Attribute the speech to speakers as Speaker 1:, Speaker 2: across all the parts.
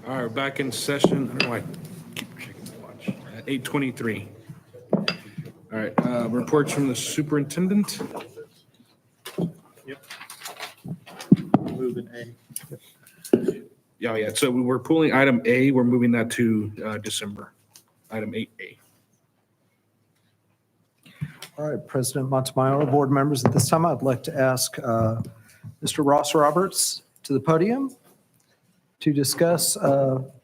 Speaker 1: All right, back in session. I don't know why I keep checking my watch. At 8:23. All right, reports from the superintendent.
Speaker 2: Yep. Moving A.
Speaker 1: Yeah. So we were pulling item A. We're moving that to December. Item 8A.
Speaker 3: All right, President Montemayor, board members, at this time, I'd like to ask Mr. Ross Roberts to the podium to discuss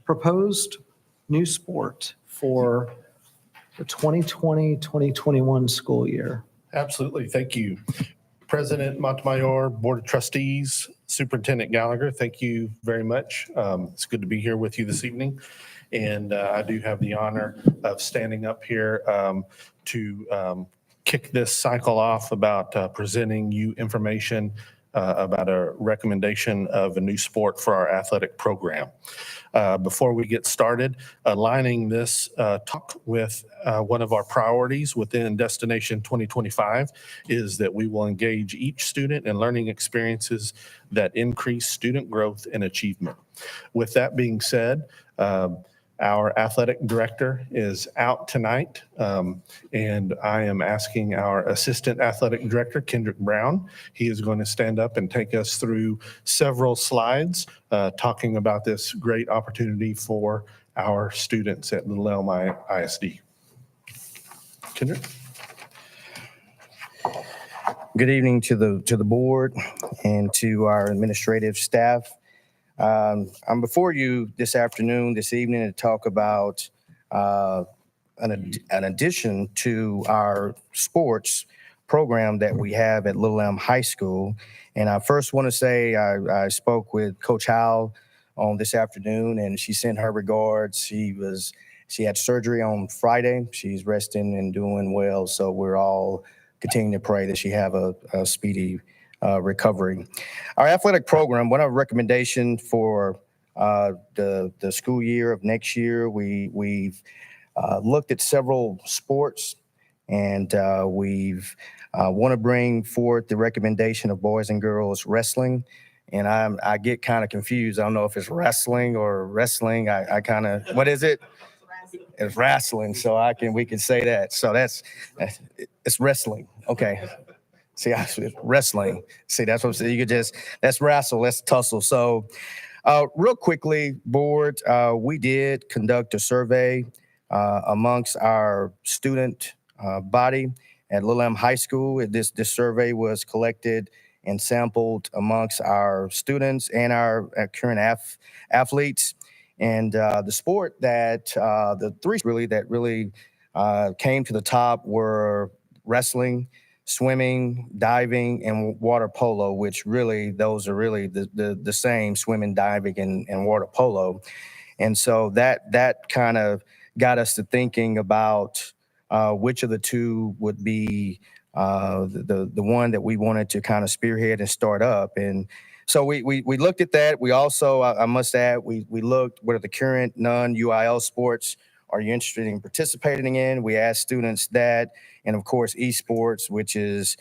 Speaker 3: proposed new sport for the 2020-2021 school year.
Speaker 4: Absolutely. Thank you. President Montemayor, Board of Trustees, Superintendent Gallagher, thank you very much. It's good to be here with you this evening. And I do have the honor of standing up here to kick this cycle off about presenting you information about a recommendation of a new sport for our athletic program. Before we get started, aligning this talk with one of our priorities within Destination 2025 is that we will engage each student in learning experiences that increase student growth and achievement. With that being said, our athletic director is out tonight, and I am asking our assistant athletic director, Kendrick Brown. He is going to stand up and take us through several slides talking about this great opportunity for our students at Little Elm ISD. Kendrick?
Speaker 5: Good evening to the board and to our administrative staff. I'm before you this evening to talk about an addition to our sports program that we have at Little Elm High School. And I first want to say I spoke with Coach Howell on this afternoon, and she sent her regards. She had surgery on Friday. She's resting and doing well, so we're all continuing to pray that she have a speedy recovery. Our athletic program, one of our recommendations for the school year of next year, we've looked at several sports, and we've want to bring forth the recommendation of boys and girls wrestling. And I get kind of confused. I don't know if it's wrestling or wrestling. I kind of, what is it? It's wrestling. So we can say that. So it's wrestling. Okay. See, wrestling. See, that's what I'm saying. You could let's wrestle, let's tussle. So real quickly, board, we did conduct a survey amongst our student body at Little Elm High School. This survey was collected and sampled amongst our students and our current athletes. And the sport that the three that really came to the top were wrestling, swimming, diving, and water polo, which really, those are really the same, swimming, diving, and water polo. And so that kind of got us to thinking about which of the two would be the one that we wanted to kind of spearhead and start up. And so we looked at that. We also, I must add, we looked what are the current non-UIL sports are you interested in participating in? We asked students that, and of course, esports, which is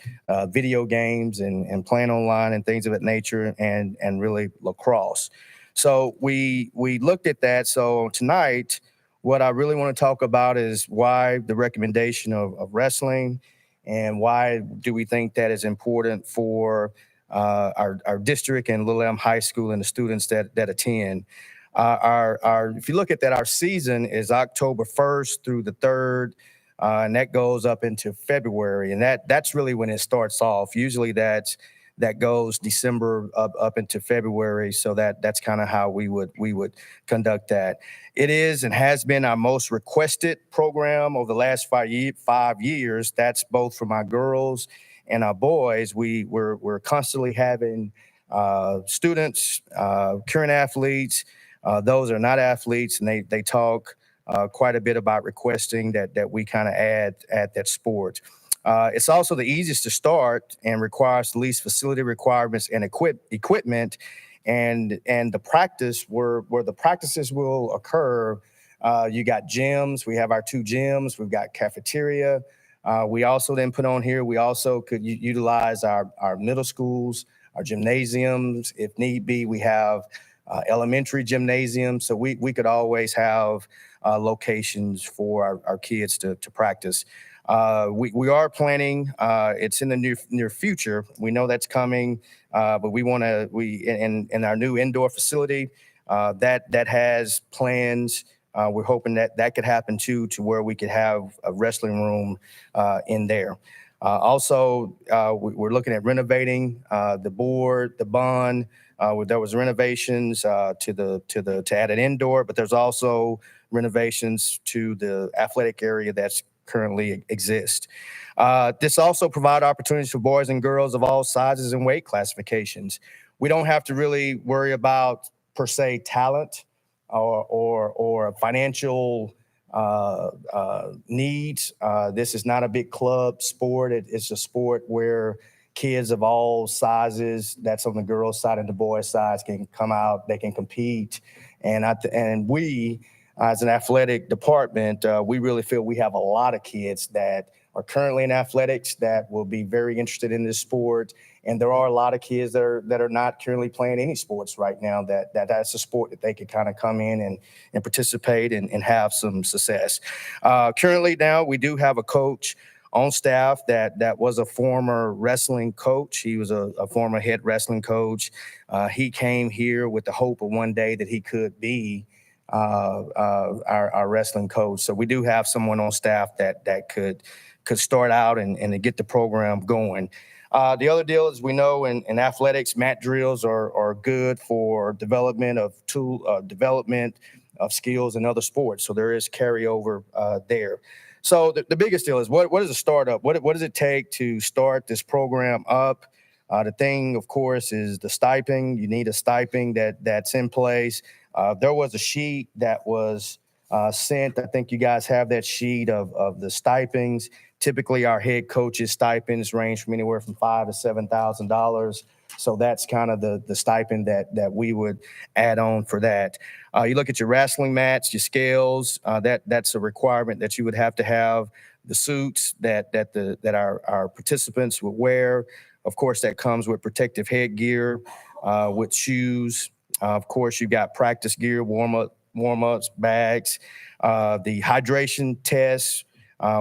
Speaker 5: video games and playing online and things of that nature, and really lacrosse. So we looked at that. So tonight, what I really want to talk about is why the recommendation of wrestling, and why do we think that is important for our district and Little Elm High School and the students that attend. If you look at that, our season is October 1st through the 3rd, and that goes up into February, and that's really when it starts off. Usually that goes December up into February, so that's kind of how we would conduct that. It is and has been our most requested program over the last 5 years. That's both from our girls and our boys. We're constantly having students, current athletes, those are not athletes, and they talk quite a bit about requesting that we kind of add that sport. It's also the easiest to start and requires the least facility requirements and equipment, and the practice where the practices will occur. You got gyms. We have our 2 gyms. We've got cafeteria. We also then put on here, we also could utilize our middle schools, our gymnasiums. If need be, we have elementary gymnasium. So we could always have locations for our kids to practice. We are planning, it's in the near future. We know that's coming, but in our new indoor facility, that has plans. We're hoping that could happen too, to where we could have a wrestling room in there. Also, we're looking at renovating the bond. There was renovations to add an indoor, but there's also renovations to the athletic area that's currently exist. This also provide opportunities for boys and girls of all sizes and weight classifications. We don't have to really worry about per se talent or financial needs. This is not a big club sport. It's a sport where kids of all sizes, that's on the girls' side and the boys' side, can come out, they can compete. And we, as an athletic department, we really feel we have a lot of kids that are currently in athletics that will be very interested in this sport. And there are a lot of kids that are not currently playing any sports right now that's a sport that they could kind of come in and participate and have some success. Currently now we do have a coach on staff that was a former wrestling coach. He was a former head wrestling coach. He came here with the hope of one day that he could be our wrestling coach. So we do have someone on staff that could start out and get the program going. The other deal is we know in athletics, mat drills are good for development of skills in other sports. So there is carryover there. So the biggest deal is what is a startup? What does it take to start this program up? The thing, of course, is the stipend. You need a stipend that's in place. There was a sheet that was sent. I think you guys have that sheet of the stipends. Typically, our head coaches' stipends range from anywhere from $5,000 to $7,000. So that's kind of the stipend that we would add on for that. You look at your wrestling mats, your scales. That's a requirement that you would have to have. The suits that our participants would wear. Of course, that comes with protective headgear, with shoes. Of course, you've got practice gear, warm-ups, bags, the hydration tests,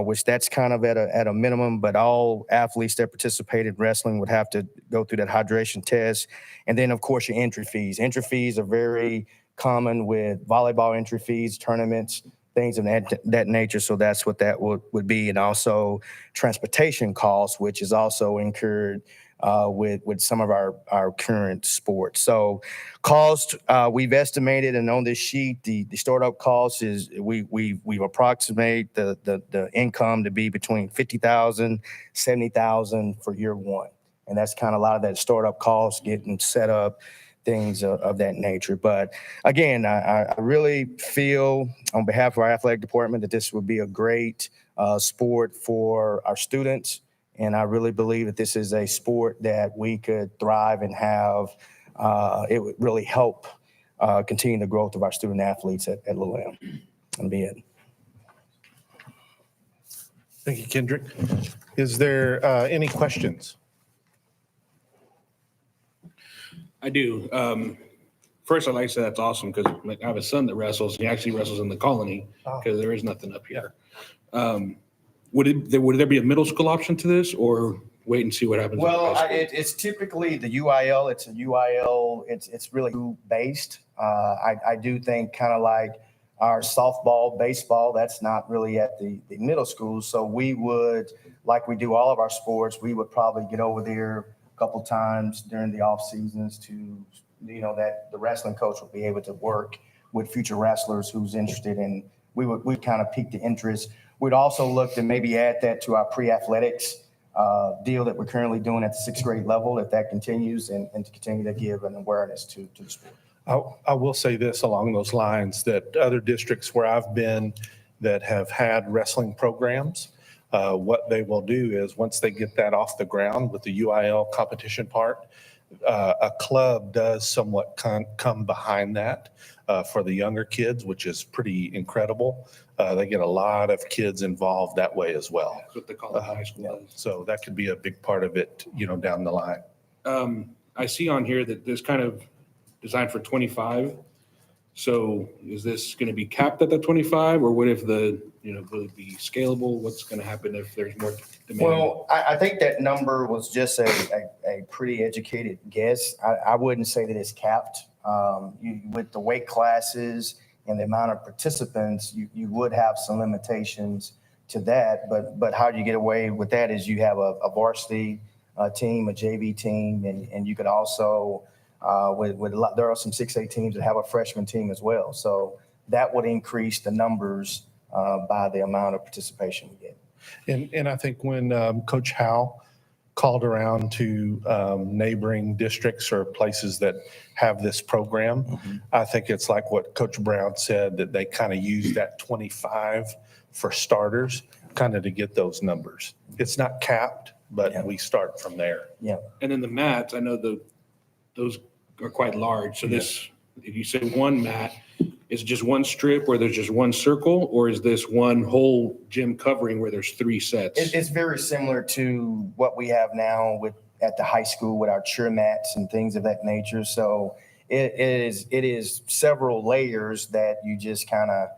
Speaker 5: which that's kind of at a minimum, but all athletes that participate in wrestling would have to go through that hydration test. And then, of course, your entry fees. Entry fees are very common with volleyball entry fees, tournaments, things of that nature. So that's what that would be. And also transportation costs, which is also incurred with some of our current sports. So cost, we've estimated, and on this sheet, the startup cost is we approximate the income to be between $50,000, $70,000 for year one. And that's kind of a lot of that startup cost, getting set up, things of that nature. But again, I really feel on behalf of our athletic department that this would be a great sport for our students. And I really believe that this is a sport that we could thrive and have. It would really help continue the growth of our student athletes at Little M. And be it.
Speaker 4: Thank you, Kendrick. Is there any questions?
Speaker 1: I do. First, I'd like to say that's awesome because I have a son that wrestles. He actually wrestles in the colony because there is nothing up here. Would there be a middle school option to this, or wait and see what happens?
Speaker 5: Well, it's typically the UIL. It's a UIL. It's really based. I do think kind of like our softball, baseball, that's not really at the middle school. So we would, like we do all of our sports, we would probably get over there a couple times during the off seasons to, that the wrestling coach would be able to work with future wrestlers who's interested in. We kind of pique the interest. We'd also look to maybe add that to our pre-athletics deal that we're currently doing at the sixth grade level, if that continues, and to continue to give an awareness to the sport.
Speaker 4: I will say this along those lines, that other districts where I've been that have had wrestling programs, what they will do is once they get that off the ground with the UIL competition part, a club does somewhat come behind that for the younger kids, which is pretty incredible. They get a lot of kids involved that way as well.
Speaker 1: That's what they call it, high school.
Speaker 4: So that could be a big part of it, down the line.
Speaker 1: I see on here that there's kind of designed for 25. So is this going to be capped at the 25, or what if will it be scalable? What's going to happen if there's more demand?
Speaker 5: Well, I think that number was just a pretty educated guess. I wouldn't say that it's capped. With the weight classes and the amount of participants, you would have some limitations to that. But how you get away with that is you have a varsity team, a JV team, and you could also, there are some 6A teams that have a freshman team as well. So that would increase the numbers by the amount of participation we get.
Speaker 4: And I think when Coach Howe called around to neighboring districts or places that have this program, I think it's like what Coach Brown said, that they kind of use that 25 for starters, kind of to get those numbers. It's not capped, but we start from there.
Speaker 5: Yeah.
Speaker 1: And then the mats, I know those are quite large. So this, if you say one mat, is it just one strip where there's just one circle, or is this one whole gym covering where there's 3 sets?
Speaker 5: It's very similar to what we have now at the high school with our cheer mats and things of that nature. So it is several layers that you just kind of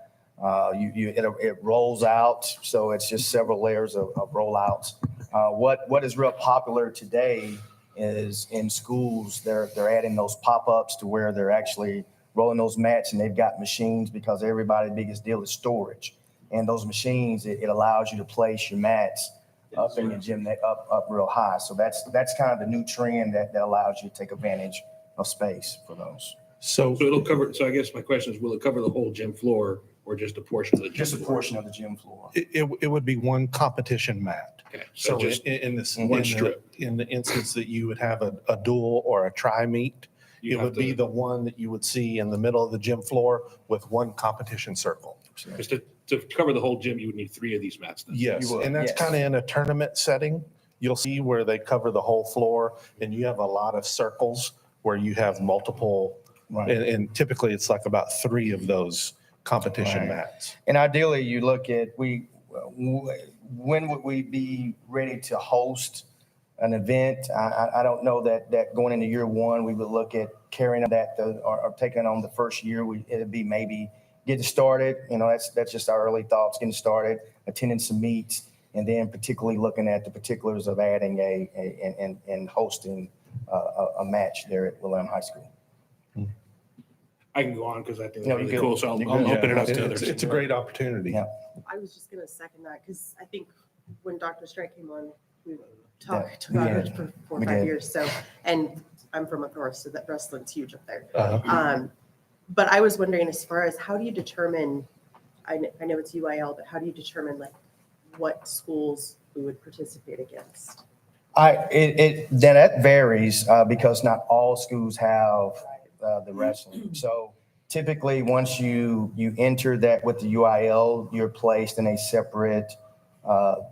Speaker 5: it rolls out. So it's just several layers of rollouts. What is real popular today is in schools, they're adding those pop-ups to where they're actually rolling those mats, and they've got machines, because everybody's biggest deal is storage. And those machines, it allows you to place your mats up in your gym, up real high. So that's kind of the new trend that allows you to take advantage of space for those.
Speaker 4: So
Speaker 1: So it'll cover, so I guess my question is, will it cover the whole gym floor or just a portion of the gym?
Speaker 5: Just a
Speaker 1: floor?
Speaker 5: portion of the gym floor.
Speaker 4: it would be one competition mat.
Speaker 1: Okay,
Speaker 4: So
Speaker 1: so just
Speaker 4: in this,
Speaker 1: one strip.
Speaker 4: in the instance that you would have a dual or a tri-meet,
Speaker 1: you
Speaker 4: it
Speaker 1: have
Speaker 4: would be
Speaker 1: to,
Speaker 4: the one that you would see in the middle of the gym floor with one competition circle.
Speaker 1: just to cover the whole gym, you would need 3 of these mats then.
Speaker 4: Yes,
Speaker 5: You would,
Speaker 4: and that's
Speaker 5: yes.
Speaker 4: kind of in a tournament setting. You'll see where they cover the whole floor, and you have a lot of circles where you have multiple,
Speaker 5: Right.
Speaker 4: and typically it's like about 3 of those competition
Speaker 5: Right.
Speaker 4: mats.
Speaker 5: And ideally, you look at, when would we be ready to host an event? I don't know that going into year one, we would look at carrying that or taking on the first year. It'd be maybe getting started. That's just our early thoughts, getting started, attending some meets, and then particularly looking at the particulars of adding and hosting a match there at Wilhelm High School.
Speaker 1: I can go on because I think
Speaker 5: No,
Speaker 1: it's
Speaker 5: you
Speaker 1: really
Speaker 5: good.
Speaker 1: cool. So I'll
Speaker 5: You
Speaker 1: I'll
Speaker 5: good.
Speaker 1: open it up to
Speaker 4: It's
Speaker 1: others.
Speaker 4: it's a great opportunity.
Speaker 5: Yeah.
Speaker 2: I was just gonna second that, because I think when Dr. Strike came on, we talked
Speaker 5: we
Speaker 2: about
Speaker 5: did.
Speaker 2: it for 4 or
Speaker 5: We
Speaker 2: 5
Speaker 5: did.
Speaker 2: years, so, and I'm from up north, so that wrestling's huge up there.
Speaker 4: Uh-huh.
Speaker 2: But I was wondering, as far as how do you determine, I know it's UIL, but how do you determine like what schools we would participate against?
Speaker 5: That varies because not all schools have the wrestling. So typically, once you enter that with the UIL, you're placed in a separate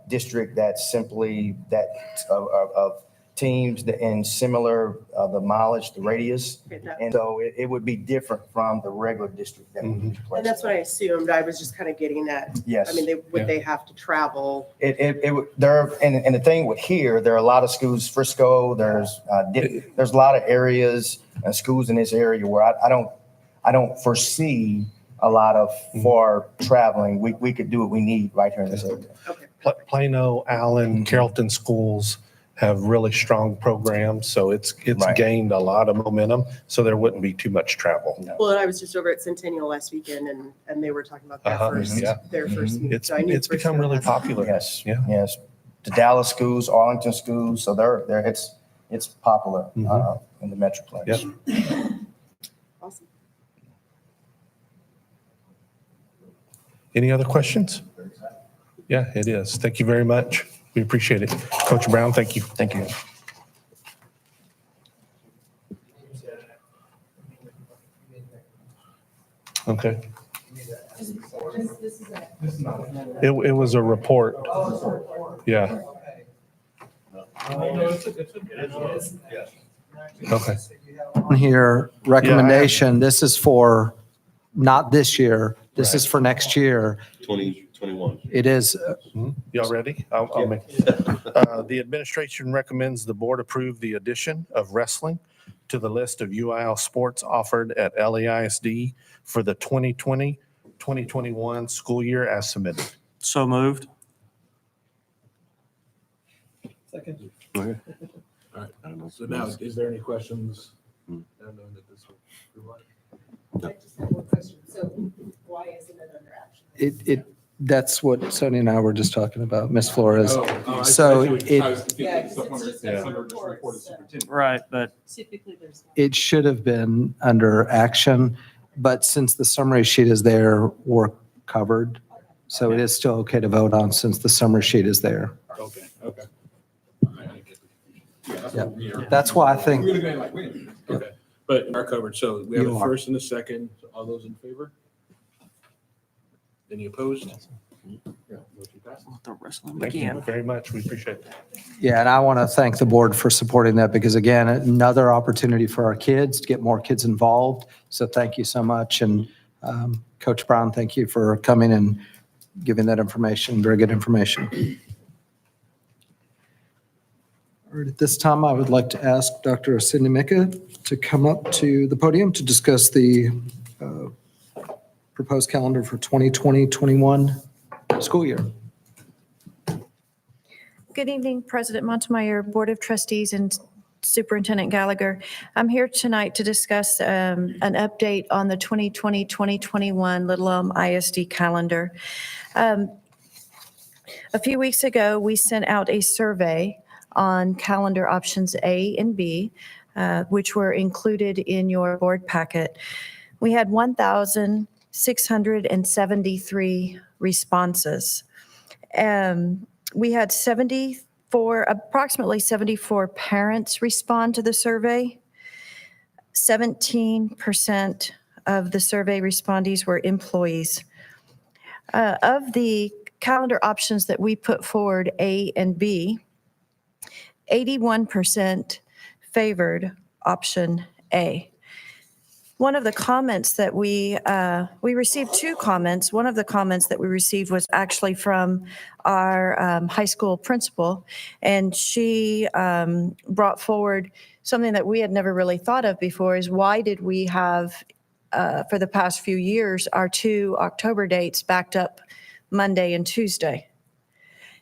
Speaker 5: district that's simply that of teams that in similar the mileage, the radius.
Speaker 2: Okay,
Speaker 5: And so it would be different from the regular district that would be placed.
Speaker 2: And that's what I assumed. I was just kind of getting at.
Speaker 5: Yes.
Speaker 2: I mean, would they have to travel?
Speaker 5: And the thing with here, there are a lot of schools, Frisco, there's a lot of areas and schools in this area where I don't foresee a lot of far traveling. We could do what we need right here in this area.
Speaker 2: Okay.
Speaker 4: Plano, Allen, Carrollton schools have really strong programs, so it's
Speaker 5: Right.
Speaker 4: gained a lot of momentum, so there wouldn't be too much travel.
Speaker 2: Well, and I was just over at Centennial last weekend, and they were talking about their
Speaker 4: Uh-huh,
Speaker 2: first,
Speaker 4: yeah.
Speaker 2: their first meet.
Speaker 4: It's
Speaker 2: So I knew
Speaker 4: it's become
Speaker 2: Frisco
Speaker 4: really
Speaker 2: has-
Speaker 4: popular.
Speaker 5: Yes,
Speaker 4: Yeah.
Speaker 5: yes. The Dallas schools, Arlington schools, so it's popular in the Metroplex.
Speaker 4: Yep.
Speaker 2: Awesome.
Speaker 4: Any other questions? Yeah, it is. Thank you very much. We appreciate it. Coach Brown, thank you.
Speaker 5: Thank you.
Speaker 4: Okay. It was a report. Yeah. Okay.
Speaker 3: Here, recommendation, this is for not this year, this is for next year.
Speaker 6: 2021.
Speaker 3: It is,
Speaker 4: Y'all ready? I'll make. The administration recommends the board approve the addition of wrestling to the list of UIL sports offered at LEISD for the 2020-2021 school year as submitted.
Speaker 6: So moved.
Speaker 1: All right. So now, is there any questions? I don't know that this will provide.
Speaker 2: I just have one question. So why isn't it under action?
Speaker 3: That's what Sonia and I were just talking about, Ms. Flores.
Speaker 1: I
Speaker 3: So
Speaker 1: see what-
Speaker 3: it-
Speaker 1: I was confused.
Speaker 2: Yeah, 'cause it's
Speaker 1: Supplementary-
Speaker 2: just
Speaker 4: Yeah.
Speaker 2: under
Speaker 1: Just reported
Speaker 2: reports.
Speaker 1: superintendent.
Speaker 6: Right, but
Speaker 2: Typically, there's.
Speaker 3: It should have been under action, but since the summary sheet is there, we're covered. So it is still okay to vote on since the summary sheet is there.
Speaker 1: Okay, okay. I get the confusion. Yeah, that's
Speaker 3: Yeah.
Speaker 1: what we are.
Speaker 3: That's why I think,
Speaker 1: We're gonna go like, wait a minute. Okay, but we are covered. So we have
Speaker 3: You
Speaker 1: a
Speaker 3: are.
Speaker 1: first and a second. All those in favor? Any opposed? Yeah, motion passes.
Speaker 6: let the wrestling
Speaker 4: Thank you
Speaker 6: begin.
Speaker 4: very much. We appreciate that.
Speaker 3: yeah, and I want to thank the board for supporting that because again, another opportunity for our kids to get more kids involved. So thank you so much. And Coach Brown, thank you for coming and giving that information, very good information. All right, at this time, I would like to ask Dr. Sidney Mika to come up to the podium to discuss the proposed calendar for 2020-21 school year.
Speaker 7: Good evening, President Montemayor, Board of Trustees, and Superintendent Gallagher. I'm here tonight to discuss an update on the 2020-2021 Little Elm ISD calendar. A few weeks ago, we sent out a survey on calendar options A and B, which were included in your board packet. We had 1,673 responses. We had approximately 74 parents respond to the survey. 17% of the survey respondees were employees. Of the calendar options that we put forward, A and B, 81% favored option A. One of the comments that we received two comments. One of the comments that we received was actually from our high school principal, and she brought forward something that we had never really thought of before is why did we have, for the past few years, our two October dates backed up Monday and Tuesday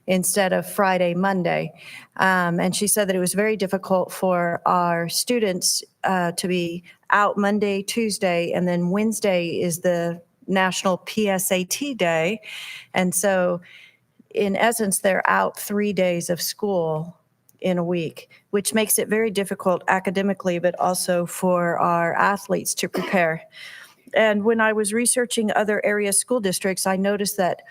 Speaker 7: instead of Friday, Monday. And she said that it was very difficult for our students to be out Monday, Tuesday, and then Wednesday is the National PSAT Day. And so in essence, they're out 3 days of school in a week, which makes it very difficult academically, but also for our athletes to prepare. And when I was researching other area school districts, I noticed that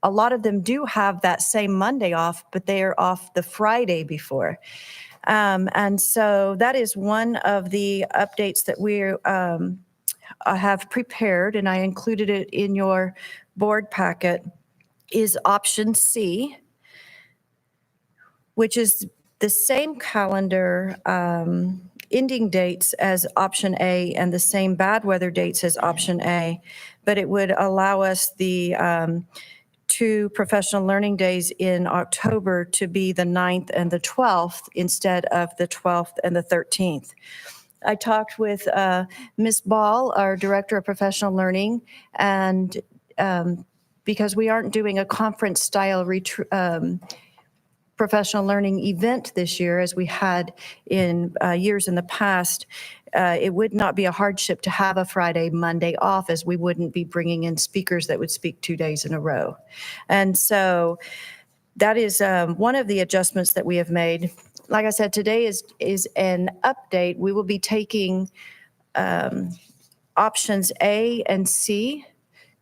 Speaker 7: a lot of them do have that same Monday off, but they are off the Friday before. And so that is one of the updates that we have prepared, and I included it in your board packet, is option C, which is the same calendar ending dates as option A and the same bad weather dates as option A, but it would allow us the 2 professional learning days in October to be the 9th and the 12th instead of the 12th and the 13th. I talked with Ms. Ball, our Director of Professional Learning, and because we aren't doing a conference-style professional learning event this year as we had in years in the past, it would not be a hardship to have a Friday, Monday off, as we wouldn't be bringing in speakers that would speak 2 days in a row. And so that is one of the adjustments that we have made. Like I said, today is an update. We will be taking options A and C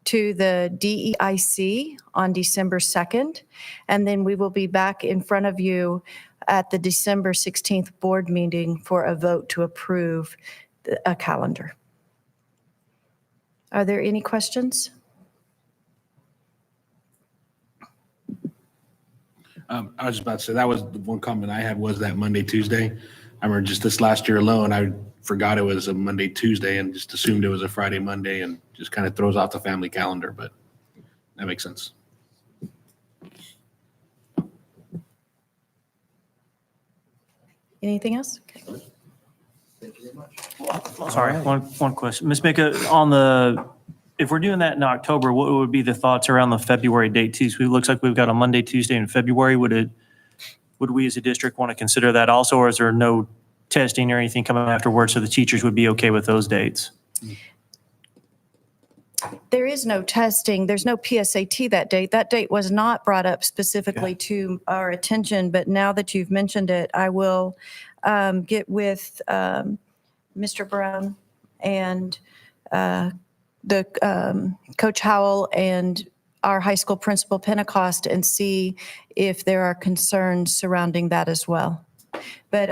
Speaker 7: to the DEIC on December 2nd, and then we will be back in front of you at the December 16th board meeting for a vote to approve a calendar. Are there any questions?
Speaker 1: I was just about to say, that was the one comment I had was that Monday, Tuesday. I remember just this last year alone, I forgot it was a Monday, Tuesday and just assumed it was a Friday, Monday and just kind of throws off the family calendar, but that makes sense.
Speaker 7: Anything else? Okay.
Speaker 6: Sorry,
Speaker 3: All right.
Speaker 6: one question. Ms. Mika, if we're doing that in October, what would be the thoughts around the February date too? So it looks like we've got a Monday, Tuesday in February. Would we as a district want to consider that also, or is there no testing or anything coming afterwards so the teachers would be okay with those dates?
Speaker 7: There is no testing, there's no PSAT that date. That date was not brought up specifically to our attention, but now that you've mentioned it, I will get with Mr. Brown and Coach Howell and our high school principal Pentecost and see if there are concerns surrounding that as well. But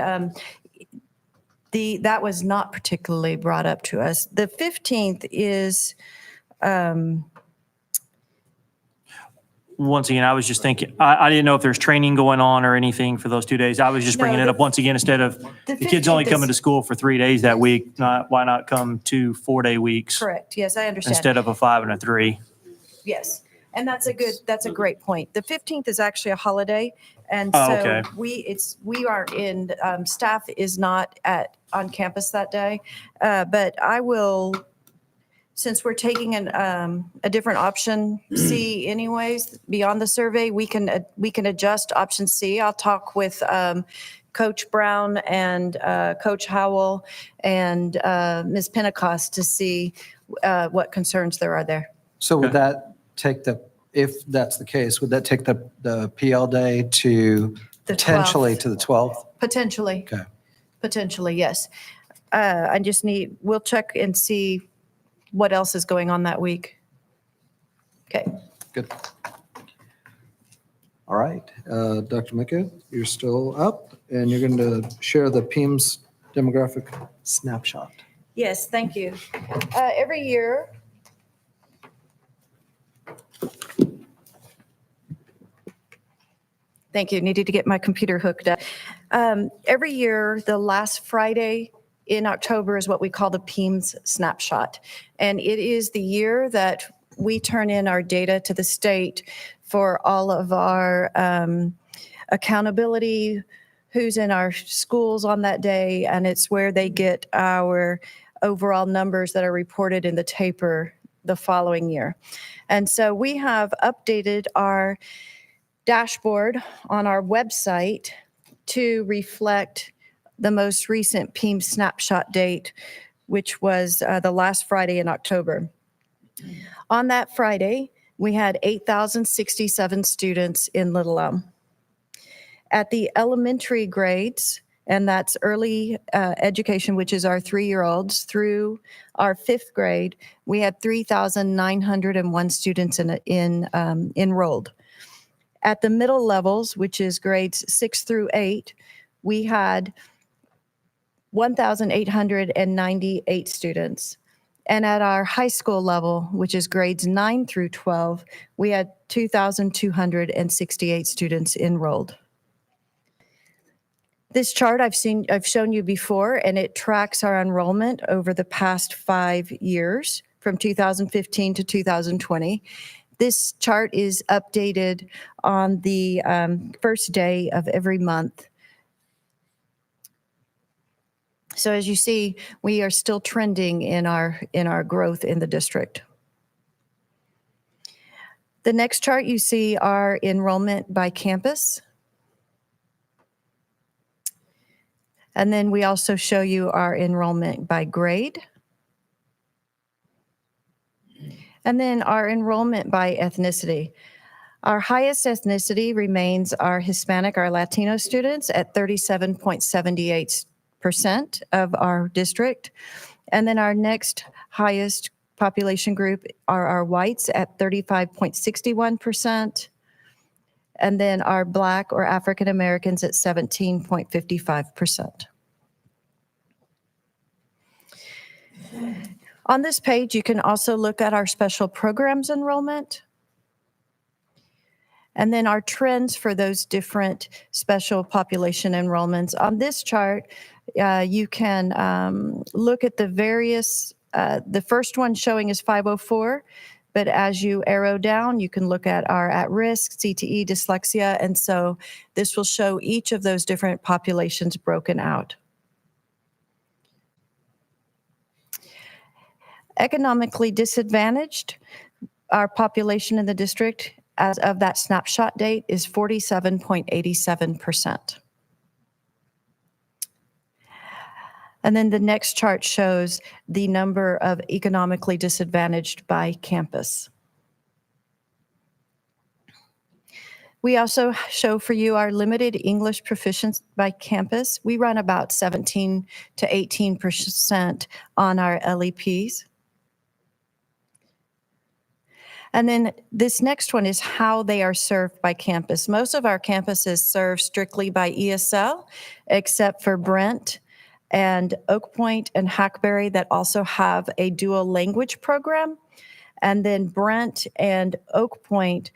Speaker 7: that was not particularly brought up to us. The 15th is
Speaker 6: Once again, I was just thinking, I didn't know if there's training going on or anything for those 2 days. I was just bringing
Speaker 7: No,
Speaker 6: it
Speaker 7: the-
Speaker 6: up once again, instead of the kids only
Speaker 7: 15th
Speaker 6: coming to
Speaker 7: is-
Speaker 6: school for 3 days that week, why not come 2 4-day weeks
Speaker 7: Correct, yes, I understand.
Speaker 6: instead of a 5 and a 3?
Speaker 7: Yes, and that's a great point. The 15th is actually a holiday, and
Speaker 6: Oh,
Speaker 7: so
Speaker 6: okay.
Speaker 7: we are in, staff is not on campus that day. But I will, since we're taking a different option C anyways, beyond the survey, we can adjust option C. I'll talk with Coach Brown and Coach Howell and Ms. Pentecost to see what concerns there are there.
Speaker 3: So would that take if that's the case, would that take the PL day to
Speaker 7: The
Speaker 3: potentially
Speaker 7: 12th.
Speaker 3: to the 12th?
Speaker 7: Potentially.
Speaker 3: Okay.
Speaker 7: Potentially, yes. We'll check and see what else is going on that week. Okay.
Speaker 3: Good. All right, Dr. Mika, you're still up, and you're going to share the PIMS demographic snapshot.
Speaker 7: Yes, thank you. Every year, thank you, needed to get my computer hooked up. Every year, the last Friday in October is what we call the PIMS snapshot. And it is the year that we turn in our data to the state for all of our accountability, who's in our schools on that day, and it's where they get our overall numbers that are reported in the taper the following year. And so we have updated our dashboard on our website to reflect the most recent PIMS snapshot date, which was the last Friday in October. On that Friday, we had 8,067 students in Little Elm. At the elementary grades, and that's early education, which is our 3-year-olds, through our 5th grade, we had 3,901 students enrolled. At the middle levels, which is grades 6 through 8, we had 1,898 students. And at our high school level, which is grades 9 through 12, we had 2,268 students enrolled. This chart I've shown you before, and it tracks our enrollment over the past 5 years, from 2015 to 2020. This chart is updated on the first day of every month. So as you see, we are still trending in our growth in the district. The next chart you see our enrollment by campus. And then we also show you our enrollment by grade. And then our enrollment by ethnicity. Our highest ethnicity remains our Hispanic, our Latino students at 37.78% of our district. And then our next highest population group are our whites at 35.61%. And then our Black or African Americans at 17.55%. On this page, you can also look at our special programs enrollment. And then our trends for those different special population enrollments. On this chart, you can look at the various, the first one showing is 504, but as you arrow down, you can look at our at-risk, CTE, dyslexia, and so this will show each of those different populations broken out. Economically disadvantaged, our population in the district as of that snapshot date is 47.87%. And then the next chart shows the number of economically disadvantaged by campus. We also show for you our limited English proficiency by campus. We run about 17 to 18% on our LEPs. And then this next one is how they are served by campus. Most of our campuses serve strictly by ESL, except for Brent and Oak Point and Hackberry that also have a dual language program. And then Brent and Oak Point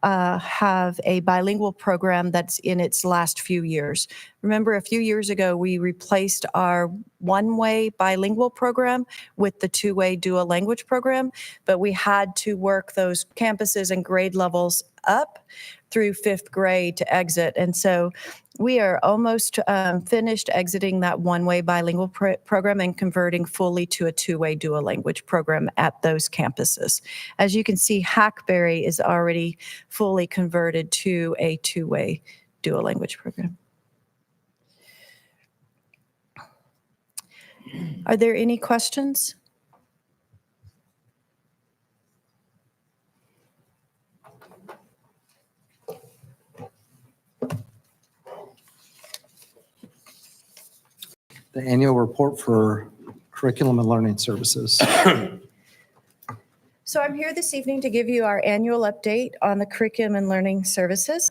Speaker 7: have a bilingual program that's in its last few years. Remember, a few years ago, we replaced our one-way bilingual program with the two-way dual language program, but we had to work those campuses and grade levels up through 5th grade to exit. And so we are almost finished exiting that one-way bilingual program and converting fully to a two-way dual language program at those campuses. As you can see, Hackberry is already fully converted to a two-way dual language program. Are there any questions?
Speaker 3: The annual report for curriculum and learning services.
Speaker 7: So I'm here this evening to give you our annual update on the curriculum and learning services.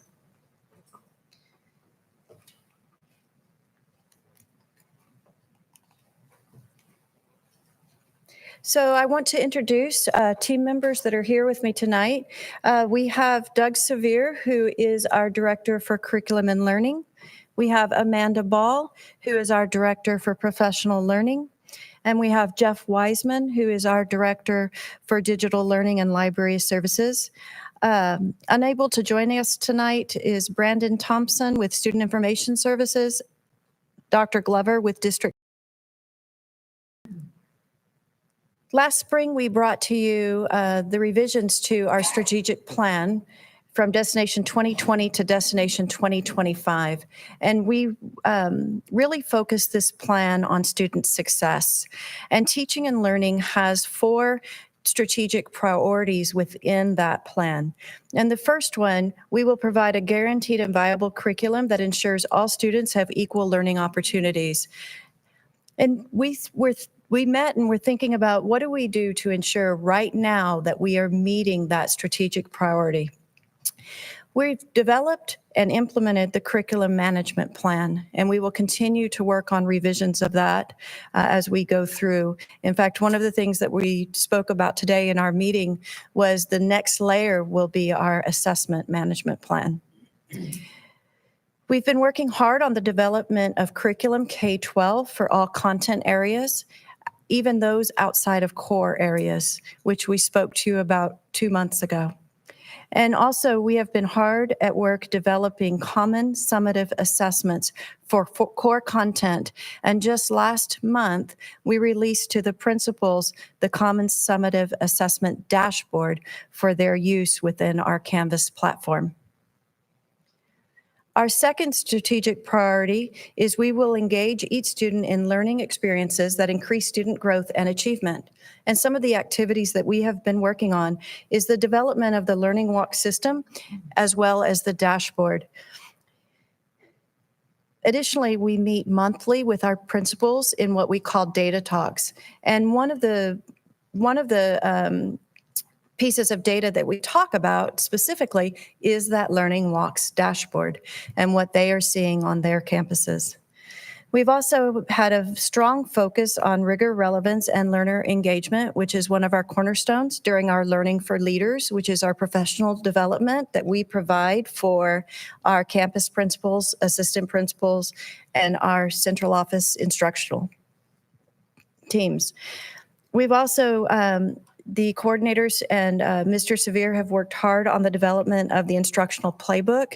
Speaker 7: So I want to introduce team members that are here with me tonight. We have Doug Severe, who is our Director for Curriculum and Learning. We have Amanda Ball, who is our Director for Professional Learning. And we have Jeff Wiseman, who is our Director for Digital Learning and Library Services. Unable to join us tonight is Brandon Thompson with Student Information Services, Dr. Glover with District. Last spring, we brought to you the revisions to our strategic plan from Destination 2020 to Destination 2025. And we really focused this plan on student success. And teaching and learning has 4 strategic priorities within that plan. And the first one, we will provide a guaranteed and viable curriculum that ensures all students have equal learning opportunities. And we met and we're thinking about what do we do to ensure right now that we are meeting that strategic priority. We've developed and implemented the curriculum management plan, and we will continue to work on revisions of that as we go through. In fact, one of the things that we spoke about today in our meeting was the next layer will be our assessment management plan. We've been working hard on the development of curriculum K-12 for all content areas, even those outside of core areas, which we spoke to you about 2 months ago. And also, we have been hard at work developing common summative assessments for core content. And just last month, we released to the principals the Common Summative Assessment Dashboard for their use within our Canvas platform. Our second strategic priority is we will engage each student in learning experiences that increase student growth and achievement. And some of the activities that we have been working on is the development of the Learning Walk system, as well as the dashboard. Additionally, we meet monthly with our principals in what we call data talks. And one of the pieces of data that we talk about specifically is that Learning Walks dashboard and what they are seeing on their campuses. We've also had a strong focus on rigor, relevance, and learner engagement, which is one of our cornerstones during our Learning for Leaders, which is our professional development that we provide for our campus principals, assistant principals, and our central office instructional teams. We've also the coordinators and Mr. Severe have worked hard on the development of the instructional playbook,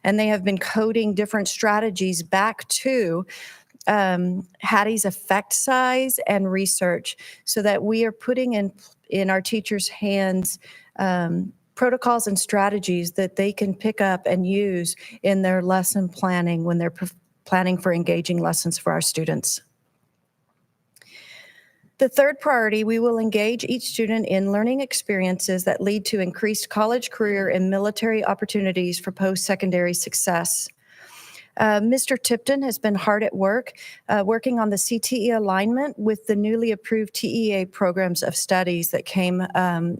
Speaker 7: and they have been coding different strategies back to Hattie's effect size and research so that we are putting in our teachers' hands protocols and strategies that they can pick up and use in their lesson planning when they're planning for engaging lessons for our students. The third priority, we will engage each student in learning experiences that lead to increased college, career, and military opportunities for post-secondary success. Mr. Tipton has been hard at work, working on the CTE alignment with the newly approved TEA programs of studies that came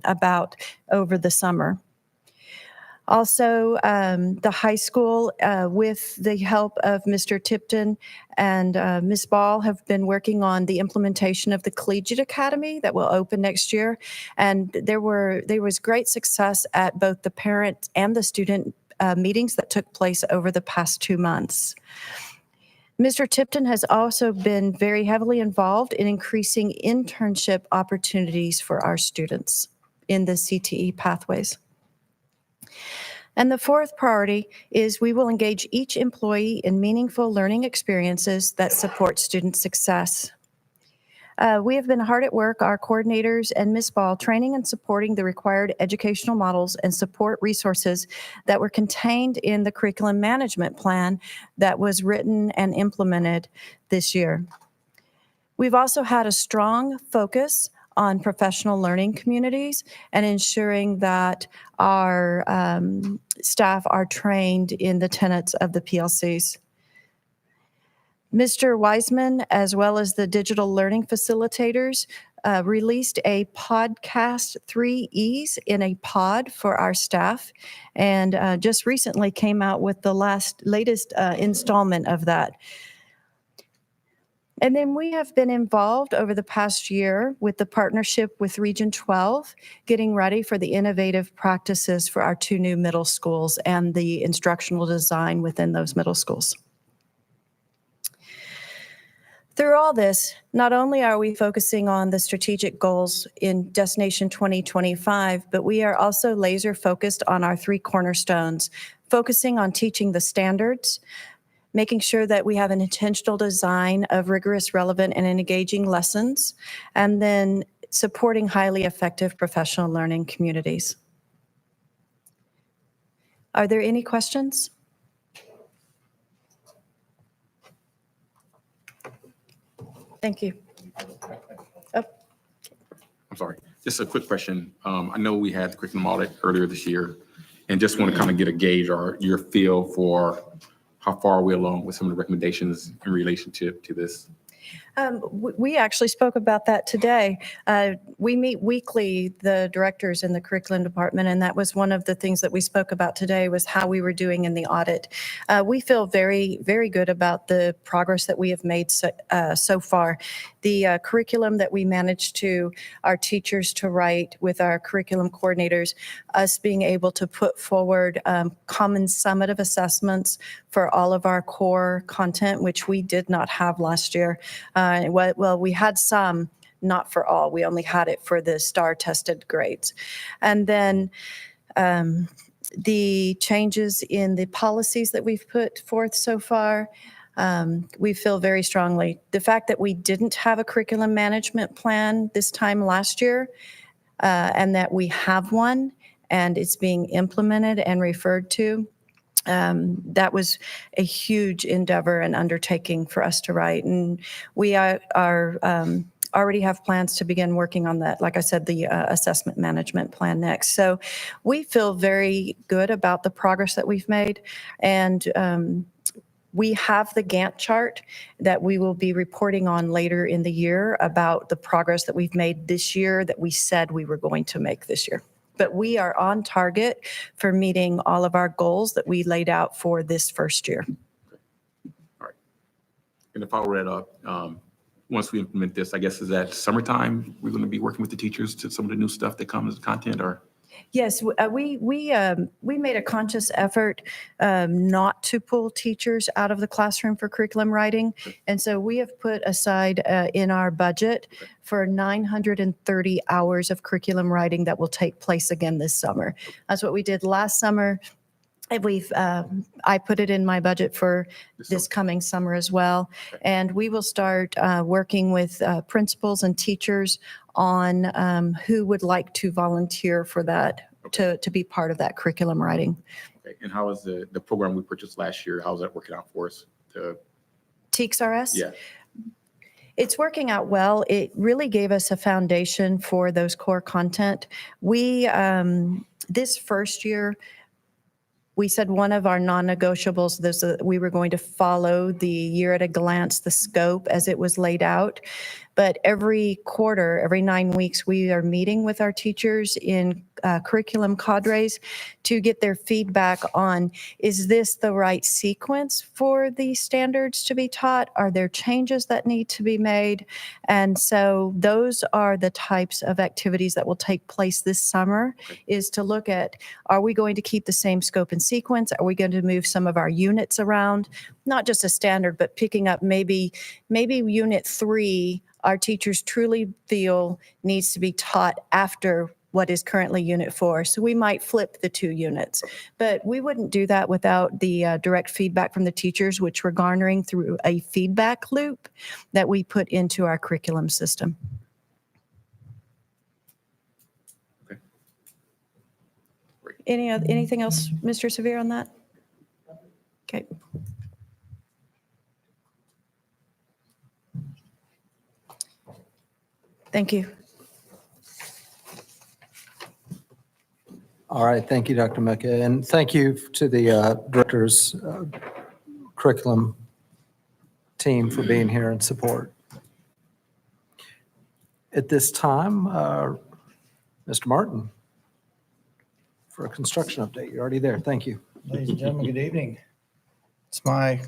Speaker 7: about over the summer. Also, the high school, with the help of Mr. Tipton and Ms. Ball, have been working on the implementation of the Collegiate Academy that will open next year. And there was great success at both the parent and the student meetings that took place over the past 2 months. Mr. Tipton has also been very heavily involved in increasing internship opportunities for our students in the CTE pathways. And the fourth priority is we will engage each employee in meaningful learning experiences that support student success. We have been hard at work, our coordinators and Ms. Ball, training and supporting the required educational models and support resources that were contained in the curriculum management plan that was written and implemented this year. We've also had a strong focus on professional learning communities and ensuring that our staff are trained in the tenets of the PLCs. Mr. Wiseman, as well as the digital learning facilitators, released a podcast 3 E's in a pod for our staff, and just recently came out with the latest installment of that. And then we have been involved over the past year with the partnership with Region 12, getting ready for the innovative practices for our 2 new middle schools and the instructional design within those middle schools. Through all this, not only are we focusing on the strategic goals in Destination 2025, but we are also laser focused on our 3 cornerstones, focusing on teaching the standards, making sure that we have an intentional design of rigorous, relevant, and engaging lessons, and then supporting highly effective professional learning communities. Are there any questions? Thank you.
Speaker 8: I'm sorry, just a quick question. I know we had the curriculum audit earlier this year, and just want to kind of get a gauge or your feel for how far are we along with some of the recommendations in relationship to this?
Speaker 7: We actually spoke about that today. We meet weekly, the directors in the curriculum department, and that was one of the things that we spoke about today was how we were doing in the audit. We feel very, very good about the progress that we have made so far. The curriculum that we managed to, our teachers to write with our curriculum coordinators, us being able to put forward common summative assessments for all of our core content, which we did not have last year. Well, we had some, not for all. We only had it for the STAR-tested grades. And then the changes in the policies that we've put forth so far, we feel very strongly. The fact that we didn't have a curriculum management plan this time last year, and that we have one, and it's being implemented and referred to, that was a huge endeavor and undertaking for us to write. And we are already have plans to begin working on that, like I said, the assessment management plan next. So we feel very good about the progress that we've made. And we have the Gantt chart that we will be reporting on later in the year about the progress that we've made this year that we said we were going to make this year. But we are on target for meeting all of our goals that we laid out for this first year.
Speaker 8: All right. And to follow that up, once we implement this, I guess is that summertime, we're going to be working with the teachers to some of the new stuff that comes as content, or?
Speaker 7: Yes, we made a conscious effort not to pull teachers out of the classroom for curriculum writing. And so we have put aside in our budget for 930 hours of curriculum writing that will take place again this summer. That's what we did last summer. And I put it in my budget for this coming summer as well. And we will start working with principals and teachers on who would like to volunteer for that, to be part of that curriculum writing.
Speaker 8: Okay. And how is the program we purchased last year, how's that working out for us?
Speaker 7: TEKS RS?
Speaker 8: Yeah.
Speaker 7: It's working out well. It really gave us a foundation for those core content. We, this first year, we said one of our non-negotiables, we were going to follow the year at a glance, the scope as it was laid out. But every quarter, every 9 weeks, we are meeting with our teachers in curriculum cadres to get their feedback on, is this the right sequence for the standards to be taught? Are there changes that need to be made? And so those are the types of activities that will take place this summer, is to look at, are we going to keep the same scope and sequence? Are we going to move some of our units around? Not just a standard, but picking up maybe unit 3, our teachers truly feel needs to be taught after what is currently unit 4. So we might flip the 2 units, but we wouldn't do that without the direct feedback from the teachers, which we're garnering through a feedback loop that we put into our curriculum system.
Speaker 8: Okay. Great.
Speaker 7: Anything else, Mr. Severe, on that? Okay. Thank you.
Speaker 3: All right, thank you, Dr. Mecca, and thank you to the director's curriculum team for being here and support. At this time, Mr. Martin, for a construction update. You're already there. Thank you.
Speaker 9: Ladies and gentlemen, good evening. It's my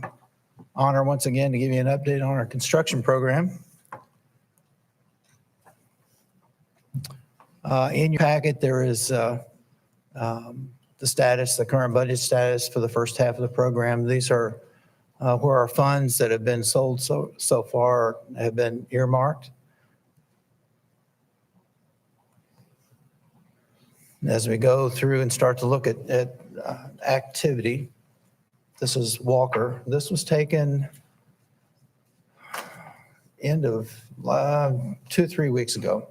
Speaker 9: honor once again to give you an update on our construction program. In your packet, there is the status, the current budget status for the first half of the program. These are where our funds that have been sold so far have been earmarked. As we go through and start to look at activity, this is Walker. This was taken end of 2-3 weeks ago.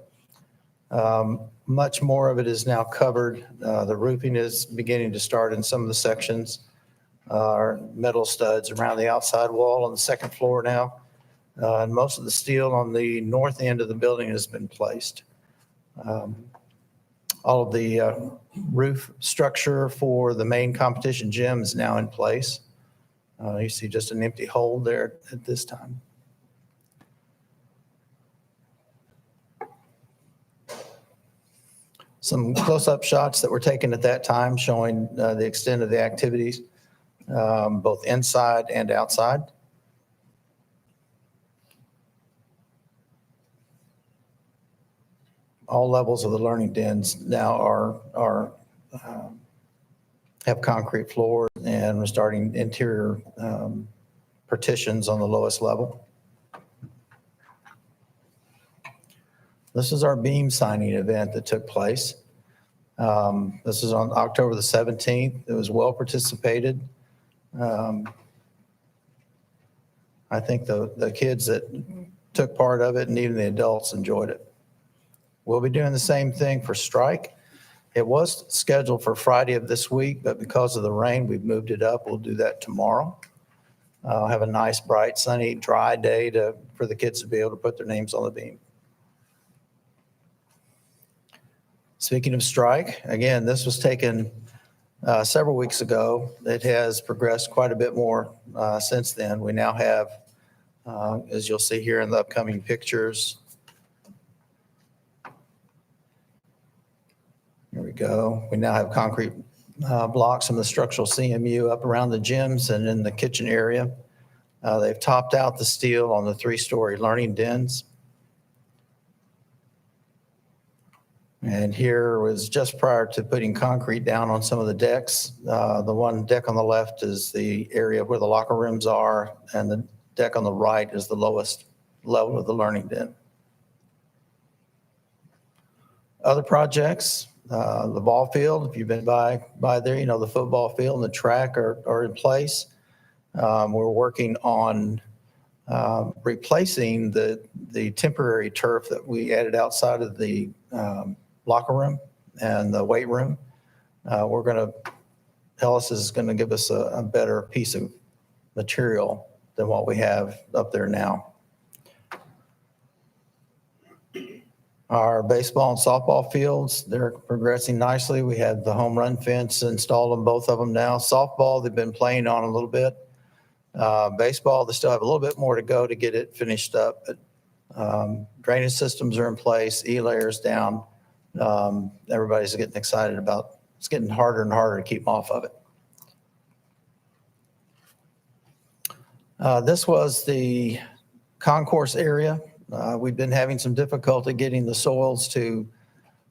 Speaker 9: Much more of it is now covered. The roofing is beginning to start in some of the sections. Our metal studs around the outside wall on the second floor now. And most of the steel on the north end of the building has been placed. All of the roof structure for the main competition gym is now in place. You see just an empty hole there at this time. Some close-up shots that were taken at that time showing the extent of the activities, both inside and outside. All levels of the learning dens now have concrete floors, and we're starting interior partitions on the lowest level. This is our beam signing event that took place. This is on October the 17th. It was well participated. I think the kids that took part of it and even the adults enjoyed it. We'll be doing the same thing for Strike. It was scheduled for Friday of this week, but because of the rain, we've moved it up. We'll do that tomorrow. Have a nice, bright, sunny, dry day for the kids to be able to put their names on the beam. Speaking of Strike, again, this was taken several weeks ago. It has progressed quite a bit more since then. We now have, as you'll see here in the upcoming pictures, here we go. We now have concrete blocks from the structural CMU up around the gyms and in the kitchen area. They've topped out the steel on the 3-story learning dens. And here was just prior to putting concrete down on some of the decks. The one deck on the left is the area where the locker rooms are, and the deck on the right is the lowest level of the learning den. Other projects, The ball field, if you've been by there, you know, the football field and the track are in place. We're working on replacing the temporary turf that we added outside of the locker room and the weight room. Ellis is going to give us a better piece of material than what we have up there now. Our baseball and softball fields, they're progressing nicely. We had the home run fence installed on both of them now. Softball, they've been playing on a little bit. Baseball, they still have a little bit more to go to get it finished up. But drainage systems are in place, E-layers down. Everybody's getting excited about, it's getting harder and harder to keep off of it. This was the concourse area. We've been having some difficulty getting the soils to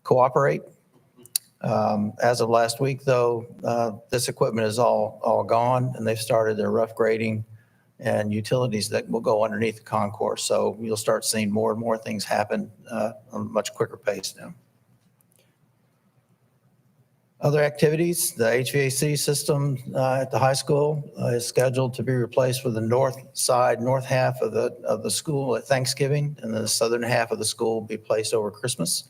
Speaker 9: cooperate. As of last week, though, this equipment is all gone, and they've started their rough grading and utilities that will go underneath the concourse. So you'll start seeing more and more things happen on a much quicker pace now. Other activities, the HVAC system at the high school is scheduled to be replaced for the north half of the school at Thanksgiving, and the southern half of the school will be placed over Christmas.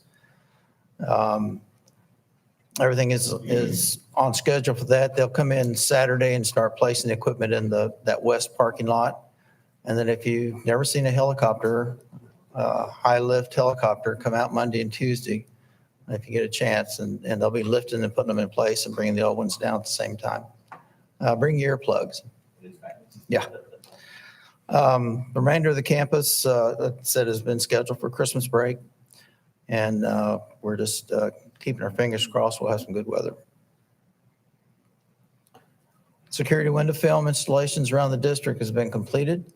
Speaker 9: Everything is on schedule for that. They'll come in Saturday and start placing the equipment in that west parking lot. And then if you've never seen a helicopter, high lift helicopter, come out Monday and Tuesday if you get a chance, and they'll be lifting and putting them in place and bringing the old ones down at the same time. Bring your earplugs. Yeah. The remainder of the campus, that said, has been scheduled for Christmas break. And we're just keeping our fingers crossed we'll have some good weather. Security window film installations around the district has been completed.